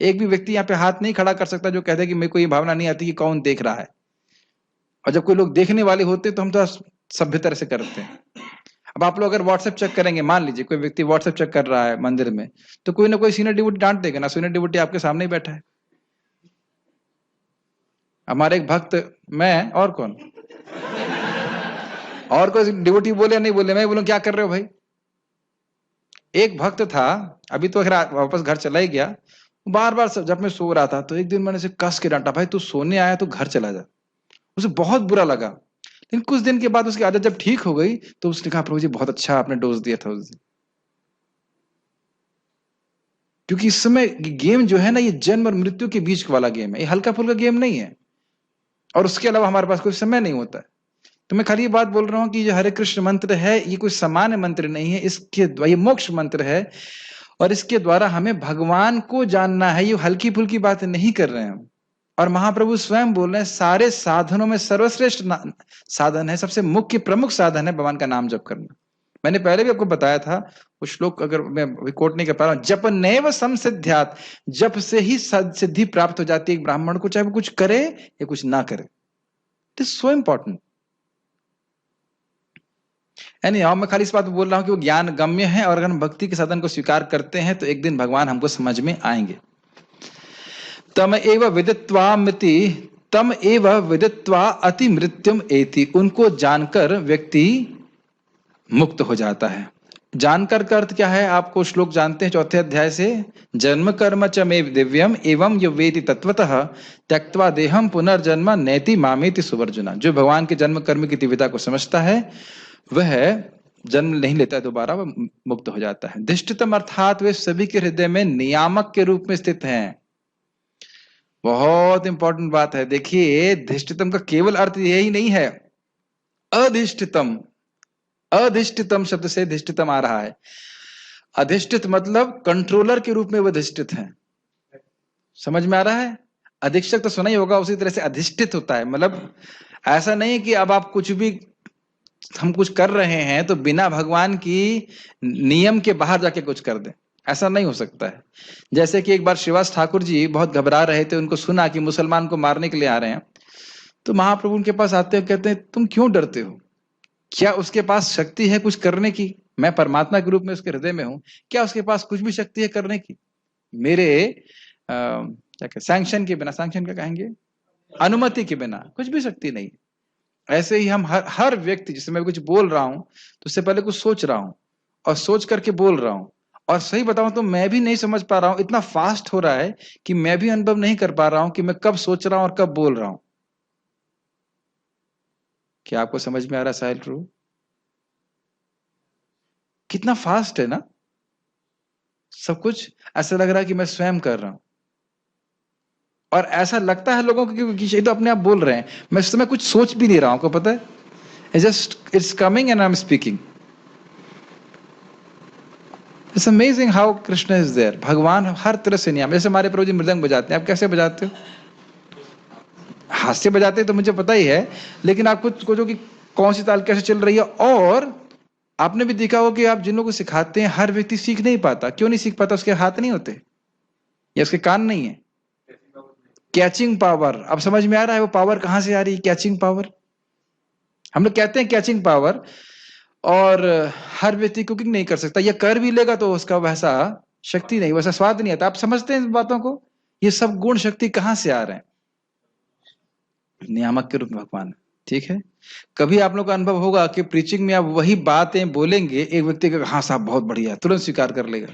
एक भी व्यक्ति यहाँ पे हाथ नहीं खड़ा कर सकता जो कहता है कि मेरे को ये भावना नहीं आती कि कौन देख रहा है। और जब कोई लोग देखने वाले होते तो हम तो सभ्य तरह से करते हैं। अब आप लोग अगर व्हाट्सएप चेक करेंगे, मान लीजिए कोई व्यक्ति व्हाट्सएप चेक कर रहा है मंदिर में, तो कोई ना कोई सीनियर डिवोटी डांट देगा ना, सीनियर डिवोटी आपके सामने ही बैठा है। हमारे एक भक्त, मैं और कौन, और कोई डिवोटी बोले नहीं बोले, मैं बोलूं क्या कर रहे हो भाई? एक भक्त था, अभी तो वापस घर चला ही गया, बार बार जब मैं सो रहा था तो एक दिन मैंने उसे कस के डांटा, भाई तू सोने आया तो घर चला जा। उसे बहुत बुरा लगा, लेकिन कुछ दिन के बाद उसकी आदत जब ठीक हो गई तो उसने कहा प्रभु जी बहुत अच्छा आपने डोज दिया था उस दिन। क्योंकि इस समय गेम जो है ना, ये जन्म और मृत्यु के बीच वाला गेम है, ये हल्का फुल्का गेम नहीं है, और उसके अलावा हमारे पास कोई समय नहीं होता है। तो मैं खाली ये बात बोल रहा हूं कि जो हरे कृष्ण मंत्र है ये कोई सामान्य मंत्र नहीं है, इसके ये मोक्ष मंत्र है, और इसके द्वारा हमें भगवान को जानना है। ये हल्की फुल्की बातें नहीं कर रहे हैं हम। और महाप्रभु स्वयं बोल रहे हैं सारे साधनों में सर्वश्रेष्ठ साधन है, सबसे मुख्य प्रमुख साधन है भगवान का नाम जप करना। मैंने पहले भी आपको बताया था, वो श्लोक अगर मैं कोट नहीं कर पा रहा हूं, जप नैव संसिद्ध्यात्, जप से ही सिद्धि प्राप्त हो जाती है एक ब्राह्मण को, चाहे वो कुछ करे या कुछ ना करे। It is so important. यानी मैं खाली इस बात बोल रहा हूं कि वो ज्ञान गम्य है, और अगर हम भक्ति के साधन को स्वीकार करते हैं तो एक दिन भगवान हमको समझ में आएंगे। तम एव विदित्वामिति, तम एव विदित्वा अति मृत्युम एति, उनको जानकर व्यक्ति मुक्त हो जाता है। जानकर का अर्थ क्या है? आपको श्लोक जानते हैं 4थे अध्याय से, जन्म कर्म च मे दिव्यम एवं यो वेति तत्वतः त्यक्त्वा देहम पुनर्जन्म नैति मामेति सुवर्जुना। जो भगवान के जन्म कर्म की दिव्यता को समझता है वह जन्म नहीं लेता है दोबारा, वह मुक्त हो जाता है। दिष्टितम अर्थात वे सभी के हृदय में नियामक के रूप में स्थित हैं। बहुत इंपॉर्टेंट बात है। देखिए, धिष्टितम का केवल अर्थ यही नहीं है, अधिष्ठितम। अधिष्ठितम शब्द से धिष्टितम आ रहा है। अधिष्ठित मतलब कंट्रोलर के रूप में वह अधिष्ठित है। समझ में आ रहा है? अधीक्षक तो सुना ही होगा, उसी तरह से अधिष्ठित होता है। मतलब ऐसा नहीं कि अब आप कुछ भी, हम कुछ कर रहे हैं तो बिना भगवान की नियम के बाहर जाके कुछ कर दें, ऐसा नहीं हो सकता है। जैसे कि एक बार श्रीवास ठाकुर जी बहुत घबरा रहे थे, उनको सुना कि मुसलमान को मारने के लिए आ रहे हैं, तो महाप्रभु उनके पास आते हैं, कहते हैं तुम क्यों डरते हो? क्या उसके पास शक्ति है कुछ करने की? मैं परमात्मा के रूप में उसके हृदय में हूं, क्या उसके पास कुछ भी शक्ति है करने की? मेरे क्या कहते, सैंक्शन के बिना, सैंक्शन क्या कहेंगे, अनुमति के बिना कुछ भी शक्ति नहीं। ऐसे ही हम हर व्यक्ति, जिससे मैं कुछ बोल रहा हूं तो उससे पहले कुछ सोच रहा हूं और सोच करके बोल रहा हूं। और सही बताऊं तो मैं भी नहीं समझ पा रहा हूं, इतना फास्ट हो रहा है कि मैं भी अनुभव नहीं कर पा रहा हूं कि मैं कब सोच रहा हूं और कब बोल रहा हूं। क्या आपको समझ में आ रहा है साहिल प्रभु? कितना फास्ट है ना सब कुछ। ऐसा लग रहा है कि मैं स्वयं कर रहा हूं, और ऐसा लगता है लोगों को कि ये तो अपने आप बोल रहे हैं, मैं इस समय कुछ सोच भी नहीं रहा हूं। आपको पता है, it's coming and I'm speaking. It's amazing how Krishna is there. भगवान हर तरह से नियम। जैसे हमारे प्रभु जी मृदंग बजाते हैं, आप कैसे बजाते हो? हाथ से बजाते हैं तो मुझे पता ही है, लेकिन आपको सोचो कि कौन सी ताल कैसे चल रही है। और आपने भी देखा हो कि आप जिन लोगों को सिखाते हैं, हर व्यक्ति सीख नहीं पाता। क्यों नहीं सीख पाता? उसके हाथ नहीं होते या उसके कान नहीं है। कैचिंग पावर, अब समझ में आ रहा है वो पावर कहां से आ रही है? Catching power. हम लोग कहते हैं कैचिंग पावर, और हर व्यक्ति कुकिंग नहीं कर सकता, या कर भी लेगा तो उसका वैसा शक्ति नहीं, वैसा स्वाद नहीं आता। आप समझते हैं इन बातों को? ये सब गुण शक्ति कहां से आ रहे हैं? नियामक के रूप में भगवान। ठीक है, कभी आप लोग का अनुभव होगा कि प्रीचिंग में आप वही बातें बोलेंगे, एक व्यक्ति का हाँ साहब बहुत बढ़िया, तुरंत स्वीकार कर लेगा,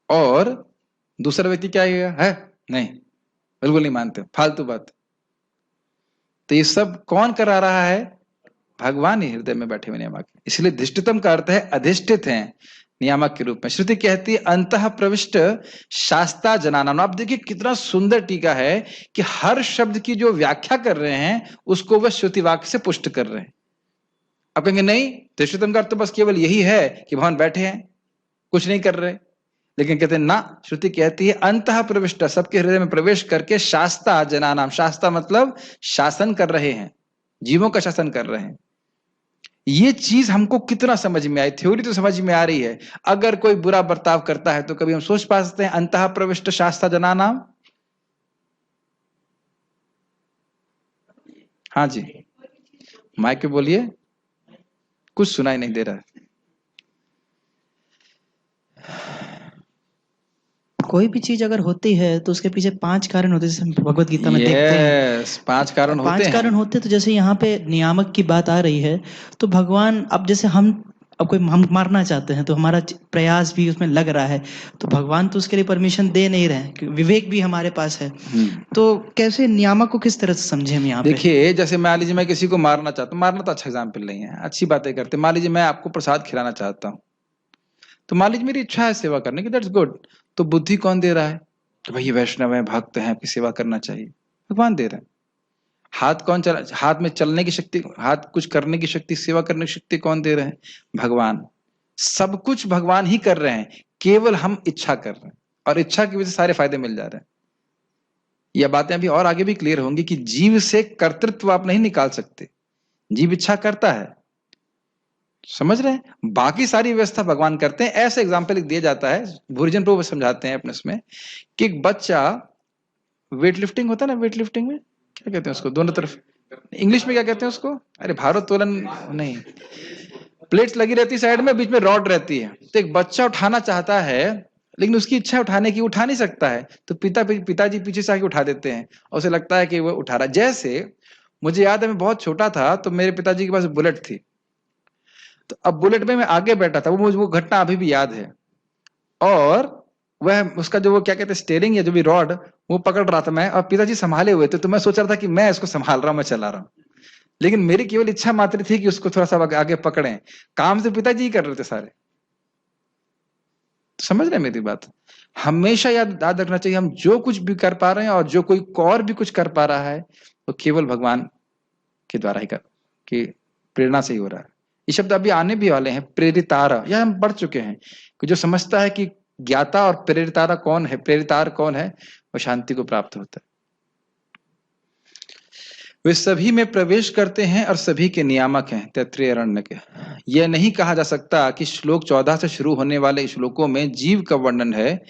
और दूसरा व्यक्ति क्या है, नहीं बिल्कुल नहीं मानते, फालतू बात। तो ये सब कौन करा रहा है? भगवान ही हृदय में बैठे हुए नियामक। इसलिए धिष्टितम का अर्थ है अधिष्ठित हैं नियामक के रूप में। श्रुति कहती है अंतः प्रविष्ट शास्ता जनानाम। आप देखिए कितना सुंदर टीका है कि हर शब्द की जो व्याख्या कर रहे हैं उसको वह श्रुति वाक्य से पुष्ट कर रहे हैं। आप कहेंगे नहीं, धिष्टितम का अर्थ तो बस केवल यही है कि भगवान बैठे हैं कुछ नहीं कर रहे, लेकिन कहते हैं ना, श्रुति कहती है अंतः प्रविष्ट, सबके हृदय में प्रवेश करके शास्ता जनानाम। शास्ता मतलब शासन कर रहे हैं, जीवों का शासन कर रहे हैं। ये चीज हमको कितना समझ में आई? थ्योरी तो समझ में आ रही है। अगर कोई बुरा बर्ताव करता है तो कभी हम सोच पा सकते हैं अंतः प्रविष्ट शास्ता जनानाम? हाँ जी, माइक पे बोलिए, कुछ सुनाई नहीं दे रहा है। कोई भी चीज अगर होती है तो उसके पीछे 5 कारण होते हैं, जैसे हम भगवत गीता में देखते हैं। 5 कारण होते हैं। 5 कारण होते हैं। तो जैसे यहाँ पे नियामक की बात आ रही है, तो भगवान, अब जैसे हम मारना चाहते हैं तो हमारा प्रयास भी उसमें लग रहा है, तो भगवान तो उसके लिए परमिशन दे नहीं रहे हैं, विवेक भी हमारे पास है। तो कैसे नियामक को किस तरह से समझे हम यहाँ पे? देखिए, जैसे मान लीजिए मैं किसी को मारना चाहता हूँ, मारना तो अच्छा एग्जाम्पल नहीं है, अच्छी बातें करते। मान लीजिए मैं आपको प्रसाद खिलाना चाहता हूँ, तो मान लीजिए मेरी इच्छा है सेवा करने की, दैट्स गुड। तो बुद्धि कौन दे रहा है कि भाई ये वैष्णव है, भक्त है, आपकी सेवा करना चाहिए? भगवान दे रहे हैं। हाथ कौन चला, हाथ में चलने की शक्ति, हाथ कुछ करने की शक्ति, सेवा करने की शक्ति कौन दे रहे हैं? भगवान। सब कुछ भगवान ही कर रहे हैं, केवल हम इच्छा कर रहे हैं, और इच्छा की वजह से सारे फायदे मिल जा रहे हैं। यह बातें अभी और आगे भी क्लियर होंगी कि जीव से कर्तृत्व आप नहीं निकाल सकते, जीव इच्छा करता है, समझ रहे हैं? बाकी सारी व्यवस्था भगवान करते हैं। ऐसे एग्जाम्पल एक दिया जाता है, भूरिजन प्रभु समझाते हैं अपने उसमें, कि एक बच्चा, वेट लिफ्टिंग होता है ना, वेट लिफ्टिंग में क्या कहते हैं उसको, दोनों तरफ, इंग्लिश में क्या कहते हैं उसको, अरे भारोत्तोलन नहीं, प्लेट्स लगी रहती है साइड में, बीच में रॉड रहती है। तो एक बच्चा उठाना चाहता है, लेकिन उसकी इच्छा है उठाने की, उठा नहीं सकता है, तो पिताजी पीछे से आके उठा देते हैं, और उसे लगता है कि वो उठा रहा है। जैसे मुझे याद है, मैं बहुत छोटा था तो मेरे पिताजी के पास बुलेट थी, तो अब बुलेट में मैं आगे बैठा था, वो मुझे वो घटना अभी भी याद है। और वह उसका जो वो क्या कहते हैं स्टेयरिंग या जो भी रॉड वो पकड़ रहा था मैं, और पिताजी संभाले हुए थे, तो मैं सोच रहा था कि मैं इसको संभाल रहा हूं, मैं चला रहा हूं, लेकिन मेरी केवल इच्छा मात्र थी कि उसको थोड़ा सा आगे पकड़ें। काम तो पिताजी ही कर रहे थे सारे। तो समझ रहे हैं मेरी बात? हमेशा याद रखना चाहिए, हम जो कुछ भी कर पा रहे हैं और जो कोई और भी कुछ कर पा रहा है वो केवल भगवान के द्वारा ही की प्रेरणा से ही हो रहा है। ये शब्द अभी आने भी वाले हैं, प्रेरितार, यह हम पढ़ चुके हैं कि जो समझता है कि ज्ञाता और प्रेरितार कौन है, प्रेरितार कौन है, वो शांति को प्राप्त होता है। वे सभी में प्रवेश करते हैं और सभी के नियामक हैं। तैत्तिरीय अरण्य के। यह नहीं कहा जा सकता कि श्लोक 14 से शुरू होने वाले श्लोकों में जीव का वर्णन है,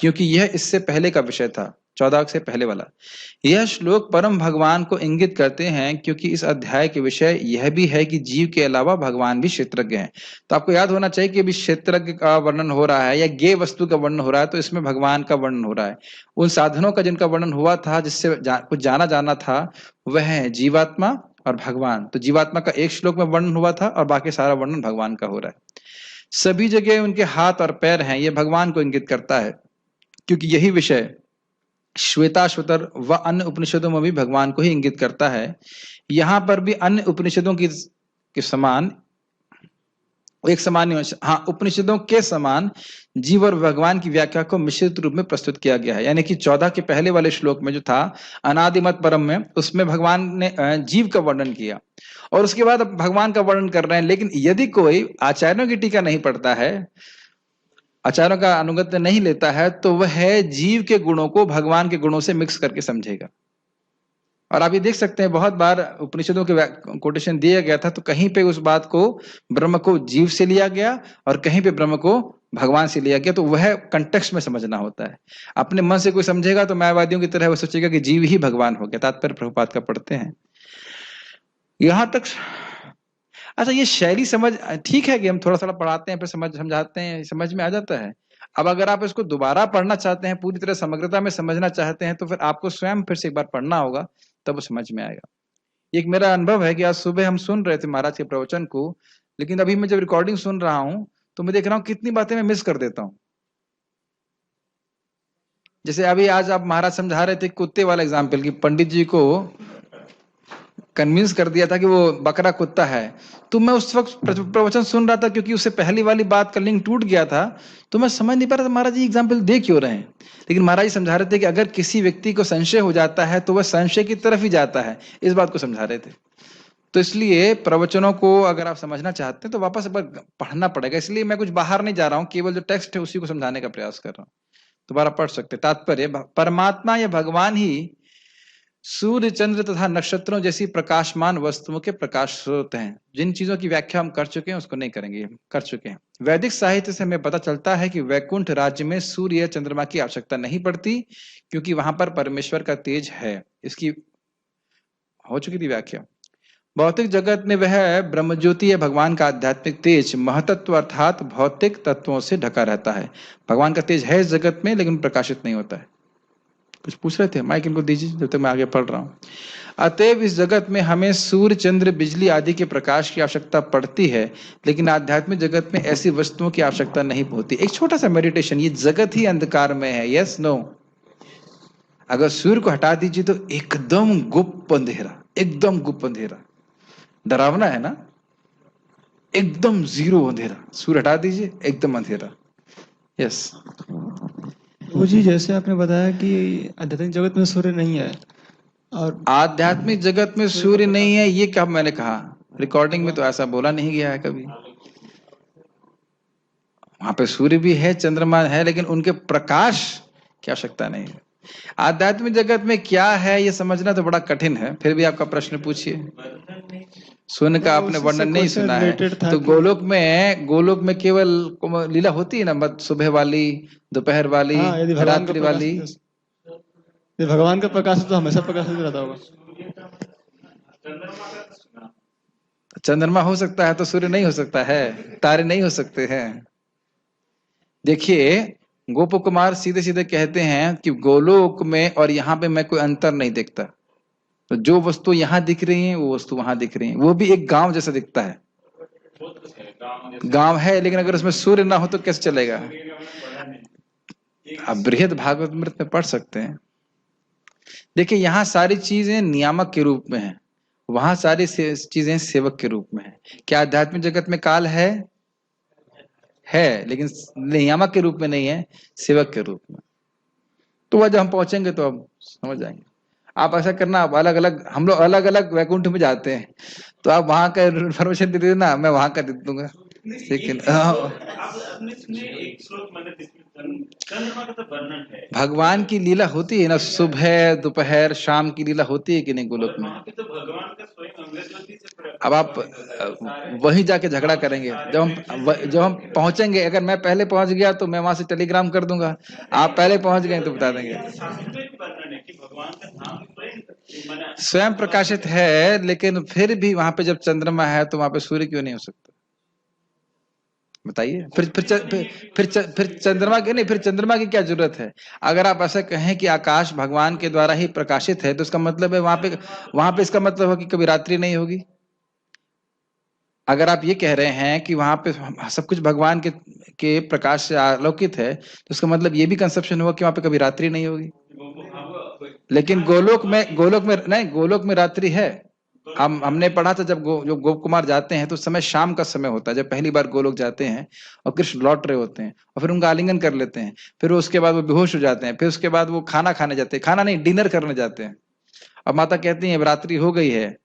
क्योंकि यह इससे पहले का विषय था, 14 से पहले वाला। यह श्लोक परम भगवान को इंगित करते हैं, क्योंकि इस अध्याय के विषय यह भी है कि जीव के अलावा भगवान भी क्षेत्रज्ञ हैं। तो आपको याद होना चाहिए कि अभी क्षेत्रज्ञ का वर्णन हो रहा है या ज्ञेय वस्तु का वर्णन हो रहा है, तो इसमें भगवान का वर्णन हो रहा है। उन साधनों का जिनका वर्णन हुआ था, जिससे कुछ जाना था, वह है जीवात्मा और भगवान। तो जीवात्मा का एक श्लोक में वर्णन हुआ था और बाकी सारा वर्णन भगवान का हो रहा है। सभी जगह उनके हाथ और पैर हैं, यह भगवान को इंगित करता है, क्योंकि यही विषय श्वेताश्वतर व अन्य उपनिषदों में भी भगवान को ही इंगित करता है। यहाँ पर भी अन्य उपनिषदों के समान एक समान, हाँ, उपनिषदों के समान जीव और भगवान की व्याख्या को मिश्रित रूप में प्रस्तुत किया गया है। यानी कि 14 के पहले वाले श्लोक में जो था अनादिमत परम में, उसमें भगवान ने जीव का वर्णन किया और उसके बाद भगवान का वर्णन कर रहे हैं। लेकिन यदि कोई आचार्यों की टीका नहीं पढ़ता है, आचार्यों का अनुगत्य नहीं लेता है, तो वह जीव के गुणों को भगवान के गुणों से मिक्स करके समझेगा। और आप ये देख सकते हैं बहुत बार उपनिषदों के कोटेशन दिया गया था, तो कहीं पे उस बात को ब्रह्म को जीव से लिया गया और कहीं पे ब्रह्म को भगवान से लिया गया। तो वह कंटेक्स्ट में समझना होता है। अपने मन से कोई समझेगा तो मायावादियों की तरह वो सोचेगा कि जीव ही भगवान हो गया। तात्पर्य प्रभुपाद का पढ़ते हैं यहां तक। अच्छा, ये शैली समझ ठीक है कि हम थोड़ा थोड़ा पढ़ाते हैं फिर समझाते हैं, समझ में आ जाता है। अब अगर आप इसको दोबारा पढ़ना चाहते हैं, पूरी तरह समग्रता में समझना चाहते हैं, तो फिर आपको स्वयं फिर से एक बार पढ़ना होगा, तब वो समझ में आएगा। एक मेरा अनुभव है कि आज सुबह हम सुन रहे थे महाराज के प्रवचन को, लेकिन अभी मैं जब रिकॉर्डिंग सुन रहा हूं तो मैं देख रहा हूं कितनी बातें मैं मिस कर देता हूं। जैसे अभी आज आप महाराज समझा रहे थे कुत्ते वाला एग्जाम्पल, कि पंडित जी को कन्विंस कर दिया था कि वो बकरा कुत्ता है। तो मैं उस वक्त प्रवचन सुन रहा था, क्योंकि उससे पहली वाली बात का लिंक टूट गया था, तो मैं समझ नहीं पा रहा था महाराज जी एग्जाम्पल दे क्यों रहे हैं। लेकिन महाराज जी समझा रहे थे कि अगर किसी व्यक्ति को संशय हो जाता है तो वह संशय की तरफ ही जाता है, इस बात को समझा रहे थे। तो इसलिए प्रवचनों को अगर आप समझना चाहते हैं तो वापस एक बार पढ़ना पड़ेगा। इसलिए मैं कुछ बाहर नहीं जा रहा हूँ, केवल जो टेक्स्ट है उसी को समझाने का प्रयास कर रहा हूँ। दोबारा पढ़ सकते। तात्पर्य, परमात्मा या भगवान ही सूर्य, चंद्र तथा नक्षत्रों जैसी प्रकाशमान वस्तुओं के प्रकाश स्रोत हैं। जिन चीजों की व्याख्या हम कर चुके हैं उसको नहीं करेंगे, कर चुके हैं। वैदिक साहित्य से हमें पता चलता है कि वैकुंठ राज्य में सूर्य या चंद्रमा की आवश्यकता नहीं पड़ती, क्योंकि वहां पर परमेश्वर का तेज है। इसकी हो चुकी थी व्याख्या। भौतिक जगत में वह ब्रह्मज्योति या भगवान का आध्यात्मिक तेज महतत्व अर्थात भौतिक तत्वों से ढका रहता है। भगवान का तेज है इस जगत में, लेकिन प्रकाशित नहीं होता है। कुछ पूछ रहे थे, माइक इनको दीजिए जब तक मैं आगे पढ़ रहा हूं। अतएव इस जगत में हमें सूर्य, चंद्र, बिजली आदि के प्रकाश की आवश्यकता पड़ती है, लेकिन आध्यात्मिक जगत में ऐसी वस्तुओं की आवश्यकता नहीं होती। एक छोटा सा मेडिटेशन, ये जगत ही अंधकार में है, यस नो? अगर सूर्य को हटा दीजिए तो एकदम गुप्त अंधेरा, एकदम गुप्त अंधेरा, डरावना है ना? एकदम जीरो अंधेरा। सूर्य हटा दीजिए, एकदम अंधेरा। यस वो जी, जैसे आपने बताया कि आध्यात्मिक जगत में सूर्य नहीं है, और आध्यात्मिक जगत में सूर्य नहीं है, ये कब मैंने कहा? रिकॉर्डिंग में तो ऐसा बोला नहीं गया है कभी। वहां पे सूर्य भी है, चंद्रमा है, लेकिन उनके प्रकाश की आवश्यकता नहीं है। आध्यात्मिक जगत में क्या है ये समझना तो बड़ा कठिन है। फिर भी आपका प्रश्न पूछिए। सूर्य का आपने वर्णन नहीं सुना है तो गोलोक में केवल लीला होती है ना, सुबह वाली, दोपहर वाली, रात्रि वाली। यदि भगवान का प्रकाश तो हमेशा प्रकाशित रहता होगा। चंद्रमा हो सकता है तो सूर्य नहीं हो सकता है, तारे नहीं हो सकते हैं। देखिए, गोप कुमार सीधे सीधे कहते हैं कि गोलोक में और यहाँ पे मैं कोई अंतर नहीं देखता। तो जो वस्तु यहाँ दिख रही है वो वस्तु वहां दिख रही है, वो भी एक गांव जैसा दिखता है। गांव है, लेकिन अगर उसमें सूर्य ना हो तो कैसे चलेगा? आप बृहद भागवत में पढ़ सकते हैं। देखिए यहाँ सारी चीजें नियामक के रूप में है, वहां सारी चीजें सेवक के रूप में है। क्या आध्यात्मिक जगत में काल है, लेकिन नियामक के रूप में नहीं है, सेवक के रूप में। तो वह जब हम पहुंचेंगे तो अब समझ जाएंगे। आप ऐसा करना, आप अलग अलग, हम लोग अलग अलग वैकुंठ में जाते हैं, तो आप वहां का इन्फॉर्मेशन दे देना, मैं वहां का दे दूंगा। लेकिन भगवान की लीला होती है ना, सुबह दोपहर शाम की लीला होती है कि नहीं गोलोक में? अब आप वहीं जाके झगड़ा करेंगे। जब हम पहुंचेंगे, अगर मैं पहले पहुंच गया तो मैं वहां से टेलीग्राम कर दूंगा, आप पहले पहुंच गए तो बता देंगे। स्वयं प्रकाशित है, लेकिन फिर भी वहां पे जब चंद्रमा है तो वहां पे सूर्य क्यों नहीं हो सकता? बताइए। फिर चंद्रमा की नहीं, फिर चंद्रमा की क्या जरूरत है? अगर आप ऐसा कहें कि आकाश भगवान के द्वारा ही प्रकाशित है, तो इसका मतलब है वहां पे इसका मतलब है कि कभी रात्रि नहीं होगी। अगर आप ये कह रहे हैं कि वहां पे सब कुछ भगवान के प्रकाश से आलोकित है, तो इसका मतलब ये भी कंसेप्शन हुआ कि वहां पे कभी रात्रि नहीं होगी। लेकिन गोलोक में रात्रि है। हमने पढ़ा था, जब जो गोप कुमार जाते हैं तो उस समय शाम का समय होता है, जब पहली बार गोलोक जाते हैं और कृष्ण लौट रहे होते हैं, और फिर उनका आलिंगन कर लेते हैं, फिर उसके बाद वो बेहोश हो जाते हैं, फिर उसके बाद वो खाना खाने जाते हैं, खाना नहीं डिनर करने जाते हैं। अब माता कहती है रात्रि हो गई है,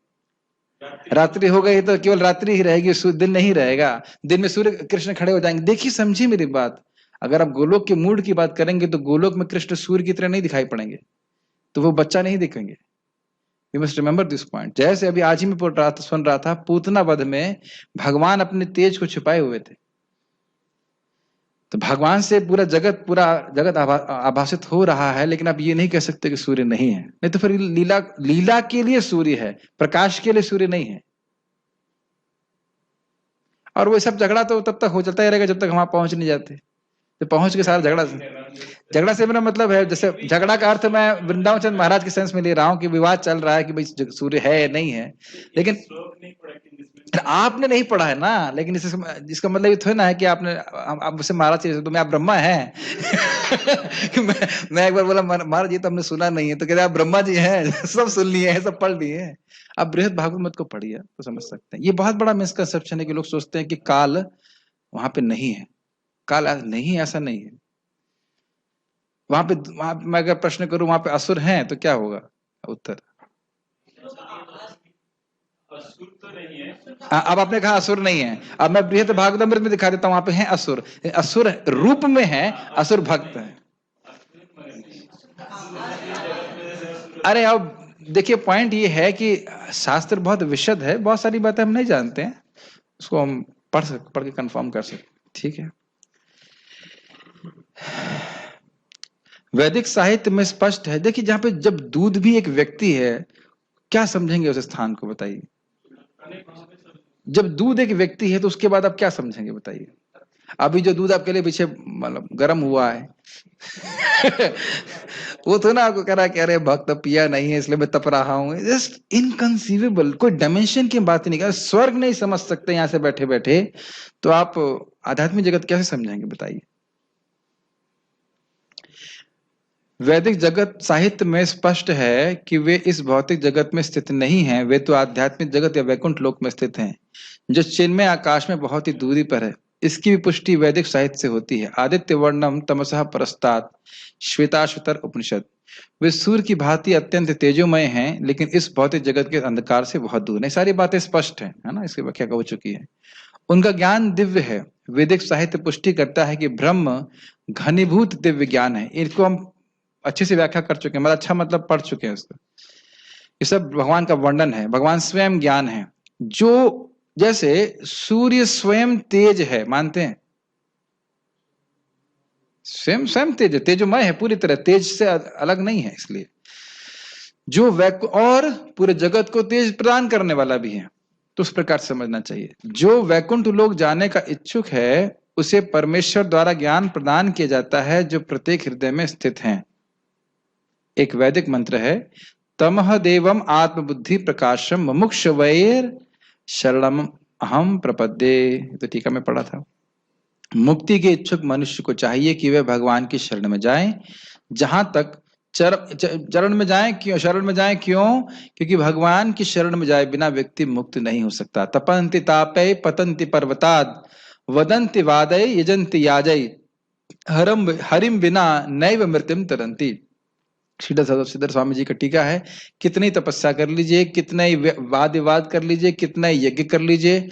रात्रि हो गई तो केवल रात्रि ही रहेगी, दिन नहीं रहेगा। दिन में सूर्य कृष्ण खड़े हो जाएंगे। देखिए समझिए मेरी बात, अगर आप गोलोक के मूड की बात करेंगे तो गोलोक में कृष्ण सूर्य की तरह नहीं दिखाई पड़ेंगे, तो वो बच्चा नहीं दिखेंगे। You must remember this point. जैसे अभी आज ही में सुन रहा था, पूतना वध में भगवान अपने तेज को छिपाए हुए थे, तो भगवान से पूरा जगत आभासित हो रहा है, लेकिन आप ये नहीं कह सकते कि सूर्य नहीं है। नहीं तो फिर लीला के लिए सूर्य है, प्रकाश के लिए सूर्य नहीं है। और वो सब झगड़ा तो तब तक हो चलता ही रहेगा जब तक वहां पहुंच नहीं जाते। तो पहुंच के सारा झगड़ा से मेरा मतलब है, जैसे झगड़ा का अर्थ मैं वृंदावन चंद्र महाराज के सेंस में ले रहा हूँ कि विवाद चल रहा है कि भाई सूर्य है नहीं है, लेकिन आपने नहीं पढ़ा है ना। लेकिन इसका मतलब ये थोड़ा ना है कि आपने आप मुझसे महाराज से तो मैं आप ब्रह्मा है। मैं एक बार बोला महाराज ये तो हमने सुना नहीं है, तो कहते आप ब्रह्मा जी हैं, सब सुन लिए हैं, सब पढ़ लिए हैं। आप बृहद भागवत को पढ़िए तो समझ सकते हैं। ये बहुत बड़ा मिसकंसेप्शन है कि लोग सोचते हैं कि काल वहां पे नहीं है। काल नहीं, ऐसा नहीं है। वहां मैं अगर प्रश्न करूं वहां पे असुर हैं तो क्या होगा उत्तर? अब आपने कहा असुर नहीं है, अब मैं बृहद भागवतामृत में दिखा देता हूं, वहां पे हैं असुर। असुर रूप में है, असुर भक्त है। अरे अब देखिए पॉइंट ये है कि शास्त्र बहुत विशद है, बहुत सारी बातें हम नहीं जानते हैं, उसको हम पढ़ के कंफर्म कर सकते। ठीक है, वैदिक साहित्य में स्पष्ट है। देखिए जहां पे जब दूध भी एक व्यक्ति है, क्या समझेंगे उस स्थान को? बताइए। जब दूध एक व्यक्ति है तो उसके बाद आप क्या समझेंगे? बताइए। अभी जो दूध आपके लिए पीछे मतलब गर्म हुआ है वो तो ना आपको कह रहा है कि अरे भक्त पिया नहीं है इसलिए मैं तप रहा हूं। जस्ट इनकंसीवेबल, कोई डायमेंशन की बात नहीं कर, स्वर्ग नहीं समझ सकते यहां से बैठे बैठे, तो आप आध्यात्मिक जगत कैसे समझेंगे? बताइए। वैदिक जगत साहित्य में स्पष्ट है कि वे इस भौतिक जगत में स्थित नहीं हैं, वे तो आध्यात्मिक जगत या वैकुंठ लोक में स्थित हैं, जो चिन्मय आकाश में बहुत ही दूरी पर है। इसकी भी पुष्टि वैदिक साहित्य से होती है। आदित्य वर्णम तमसः परस्तात् श्वेताश्वतर उपनिषद। वे सूर्य की भांति अत्यंत तेजोमय हैं, लेकिन इस भौतिक जगत के अंधकार से बहुत दूर है। सारी बातें स्पष्ट है ना, इसकी व्याख्या हो चुकी है। उनका ज्ञान दिव्य है। वैदिक साहित्य पुष्टि करता है कि ब्रह्म घनीभूत दिव्य ज्ञान है। इनको हम अच्छे से व्याख्या कर चुके हैं, मतलब अच्छा मतलब पढ़ चुके हैं इसका। ये सब भगवान का वर्णन है। भगवान स्वयं ज्ञान है, जो जैसे सूर्य स्वयं तेज है, मानते हैं? स्वयं तेज है, तेजोमय है पूरी तरह, तेज से अलग नहीं है। इसलिए जो और पूरे जगत को तेज प्रदान करने वाला भी है, तो उस प्रकार समझना चाहिए। जो वैकुंठ लोक जाने का इच्छुक है उसे परमेश्वर द्वारा ज्ञान प्रदान किया जाता है, जो प्रत्येक हृदय में स्थित है। एक वैदिक मंत्र है, तमह देवम आत्मबुद्धि प्रकाशम मुमुक्षुवैर शरणम अहम प्रपद्ये, तो टीका में पढ़ा था। मुक्ति के इच्छुक मनुष्य को चाहिए कि वह भगवान की शरण में जाए। जहां तक शरण में जाए, क्यों शरण में जाए? क्यों? क्योंकि भगवान की शरण में जाए बिना व्यक्ति मुक्त नहीं हो सकता। तपंति तापय पतंति पर्वताद वदंति वादय यजंति याजय हरिम बिना नैव मृत्युम तरंती। श्रीधर स्वामी जी का टीका है। कितनी तपस्या कर लीजिए, कितने वाद विवाद कर लीजिए, कितने यज्ञ कर लीजिए,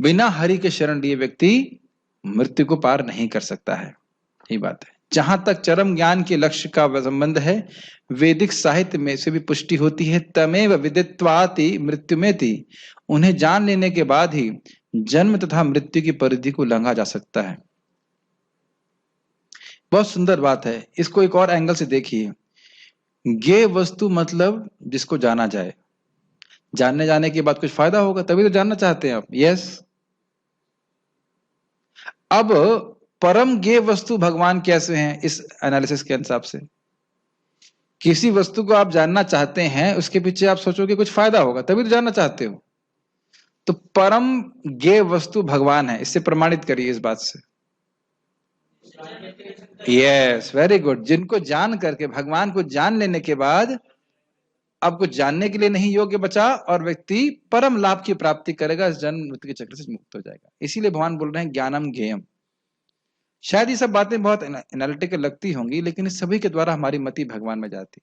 बिना हरि के शरण लिए व्यक्ति मृत्यु को पार नहीं कर सकता है। यही बात है। जहां तक चरम ज्ञान के लक्ष्य का संबंध है, वैदिक साहित्य में से भी पुष्टि होती है। तमेव विदित्वाति मृत्युमेति, उन्हें जान लेने के बाद ही जन्म तथा मृत्यु की परिधि को लांघा जा सकता है। बहुत सुंदर बात है। इसको एक और एंगल से देखिए। ज्ञेय वस्तु मतलब जिसको जाना जाए। जानने जाने के बाद कुछ फायदा होगा, तभी तो जानना चाहते हैं आप। यस। अब परम ज्ञेय वस्तु भगवान कैसे हैं इस एनालिसिस के हिसाब से? किसी वस्तु को आप जानना चाहते हैं, उसके पीछे आप सोचोगे कुछ फायदा होगा, तभी तो जानना चाहते हो। तो परम ज्ञेय वस्तु भगवान है। इससे प्रमाणित करिए इस बात से। Yes, very good. जिनको जान करके, भगवान को जान लेने के बाद अब कुछ जानने के लिए नहीं योग्य बचा और व्यक्ति परम लाभ की प्राप्ति करेगा, इस जन्म मृत्यु के चक्र से मुक्त हो जाएगा। इसीलिए भगवान बोल रहे हैं ज्ञानम ज्ञेयम। शायद ये सब बातें बहुत एनालिटिकल लगती होंगी, लेकिन इस सभी के द्वारा हमारी मति भगवान में जाती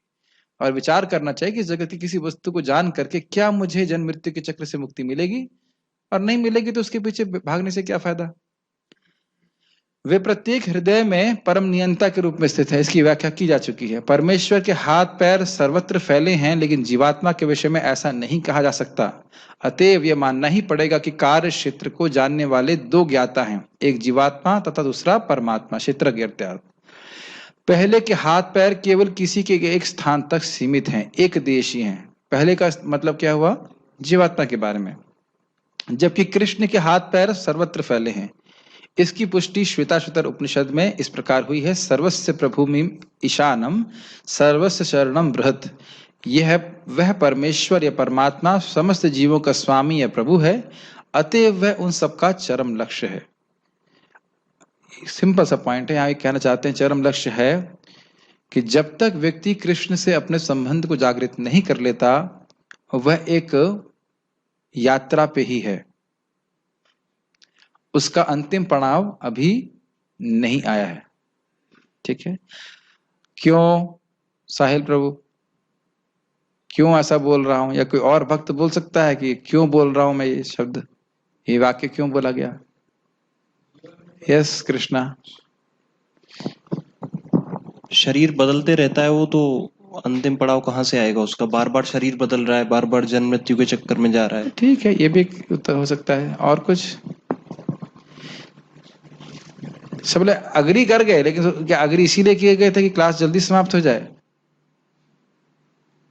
और विचार करना चाहिए कि इस जगत की किसी वस्तु को जान करके क्या मुझे जन्म मृत्यु के चक्र से मुक्ति मिलेगी, और नहीं मिलेगी तो उसके पीछे भागने से क्या फायदा। वे प्रत्येक हृदय में परम नियंता के रूप में स्थित है। इसकी व्याख्या की जा चुकी है। परमेश्वर के हाथ पैर सर्वत्र फैले हैं, लेकिन जीवात्मा के विषय में ऐसा नहीं कहा जा सकता। अतएव यह मानना ही पड़ेगा कि कार्य क्षेत्र को जानने वाले दो ज्ञाता हैं, एक जीवात्मा तथा दूसरा परमात्मा, क्षेत्रज्ञ इत्यादि। पहले के हाथ पैर केवल किसी के एक स्थान तक सीमित हैं, एक देशी हैं। पहले का मतलब क्या हुआ? जीवात्मा के बारे में। जबकि कृष्ण के हाथ पैर सर्वत्र फैले हैं। इसकी पुष्टि श्वेताश्वतर उपनिषद में इस प्रकार हुई है। सर्वस्य प्रभुमिम ईशानम सर्वस्य शरणम बृहत्। यह वह परमेश्वर या परमात्मा समस्त जीवों का स्वामी या प्रभु है, अतएव वह उन सबका चरम लक्ष्य है। सिंपल सा पॉइंट है। यहाँ कहना चाहते हैं चरम लक्ष्य है कि जब तक व्यक्ति कृष्ण से अपने संबंध को जागृत नहीं कर लेता, वह एक यात्रा पे ही है। उसका अंतिम पड़ाव अभी नहीं आया है। ठीक है। क्यों साहिल प्रभु, क्यों ऐसा बोल रहा हूं? या कोई और भक्त बोल सकता है कि क्यों बोल रहा हूं मैं ये शब्द, ये वाक्य क्यों बोला गया? यस कृष्णा। शरीर बदलते रहता है, वो तो अंतिम पड़ाव कहाँ से आएगा उसका? बार बार शरीर बदल रहा है, बार बार जन्म मृत्यु के चक्कर में जा रहा है। ठीक है, ये भी उत्तर हो सकता है। और कुछ? सब लोग अग्री कर गए, लेकिन क्या अग्री इसीलिए किए गए थे कि क्लास जल्दी समाप्त हो जाए?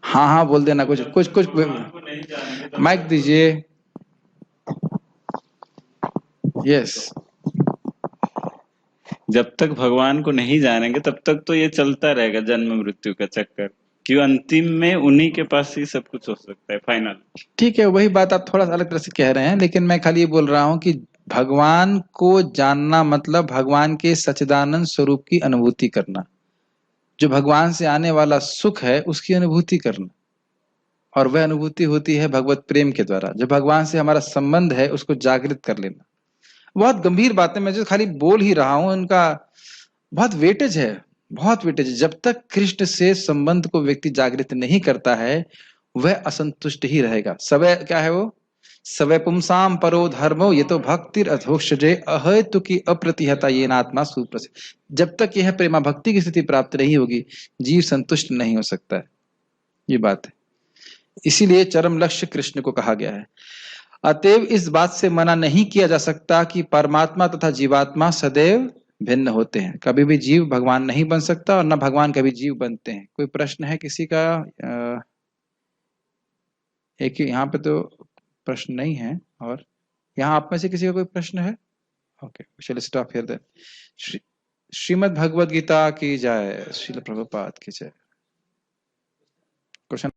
हाँ हाँ बोल देना कुछ कुछ कुछ। माइक दीजिए। यस। जब तक भगवान को नहीं जानेंगे तब तक तो ये चलता रहेगा जन्म मृत्यु का चक्कर, क्यों अंतिम में उन्हीं के पास ही सब कुछ हो सकता है फाइनल। ठीक है, वही बात आप थोड़ा सा अलग तरह से कह रहे हैं, लेकिन मैं खाली ये बोल रहा हूं कि भगवान को जानना मतलब भगवान के सच्चिदानंद स्वरूप की अनुभूति करना। जो भगवान से आने वाला सुख है उसकी अनुभूति करना, और वह अनुभूति होती है भगवत प्रेम के द्वारा। जो भगवान से हमारा संबंध है उसको जागृत कर लेना। बहुत गंभीर बातें मैं जो खाली बोल ही रहा हूं, उनका बहुत वेटेज है, बहुत वेटेज है। जब तक कृष्ण से संबंध को व्यक्ति जागृत नहीं करता है, वह असंतुष्ट ही रहेगा। सवै क्या है वो? सवै पुंसाम परो धर्मो ये तो भक्तिर अधोक्षजे अहेतु की अप्रतिहता ये नात्मा सुप्रसिद्ध। जब तक यह प्रेमा भक्ति की स्थिति प्राप्त नहीं होगी, जीव संतुष्ट नहीं हो सकता है। ये बात है। इसीलिए चरम लक्ष्य कृष्ण को कहा गया है। अतएव इस बात से मना नहीं किया जा सकता कि परमात्मा तथा जीवात्मा सदैव भिन्न होते हैं। कभी भी जीव भगवान नहीं बन सकता और न भगवान कभी जीव बनते हैं। कोई प्रश्न है किसी का? एक ही यहाँ पे तो प्रश्न नहीं है, और यहाँ आप में से किसी का कोई प्रश्न है? ओके, चलिए stop here then. Srimad Bhagavad Gita की जय, श्रील प्रभुपाद की जय। क्वेश्चन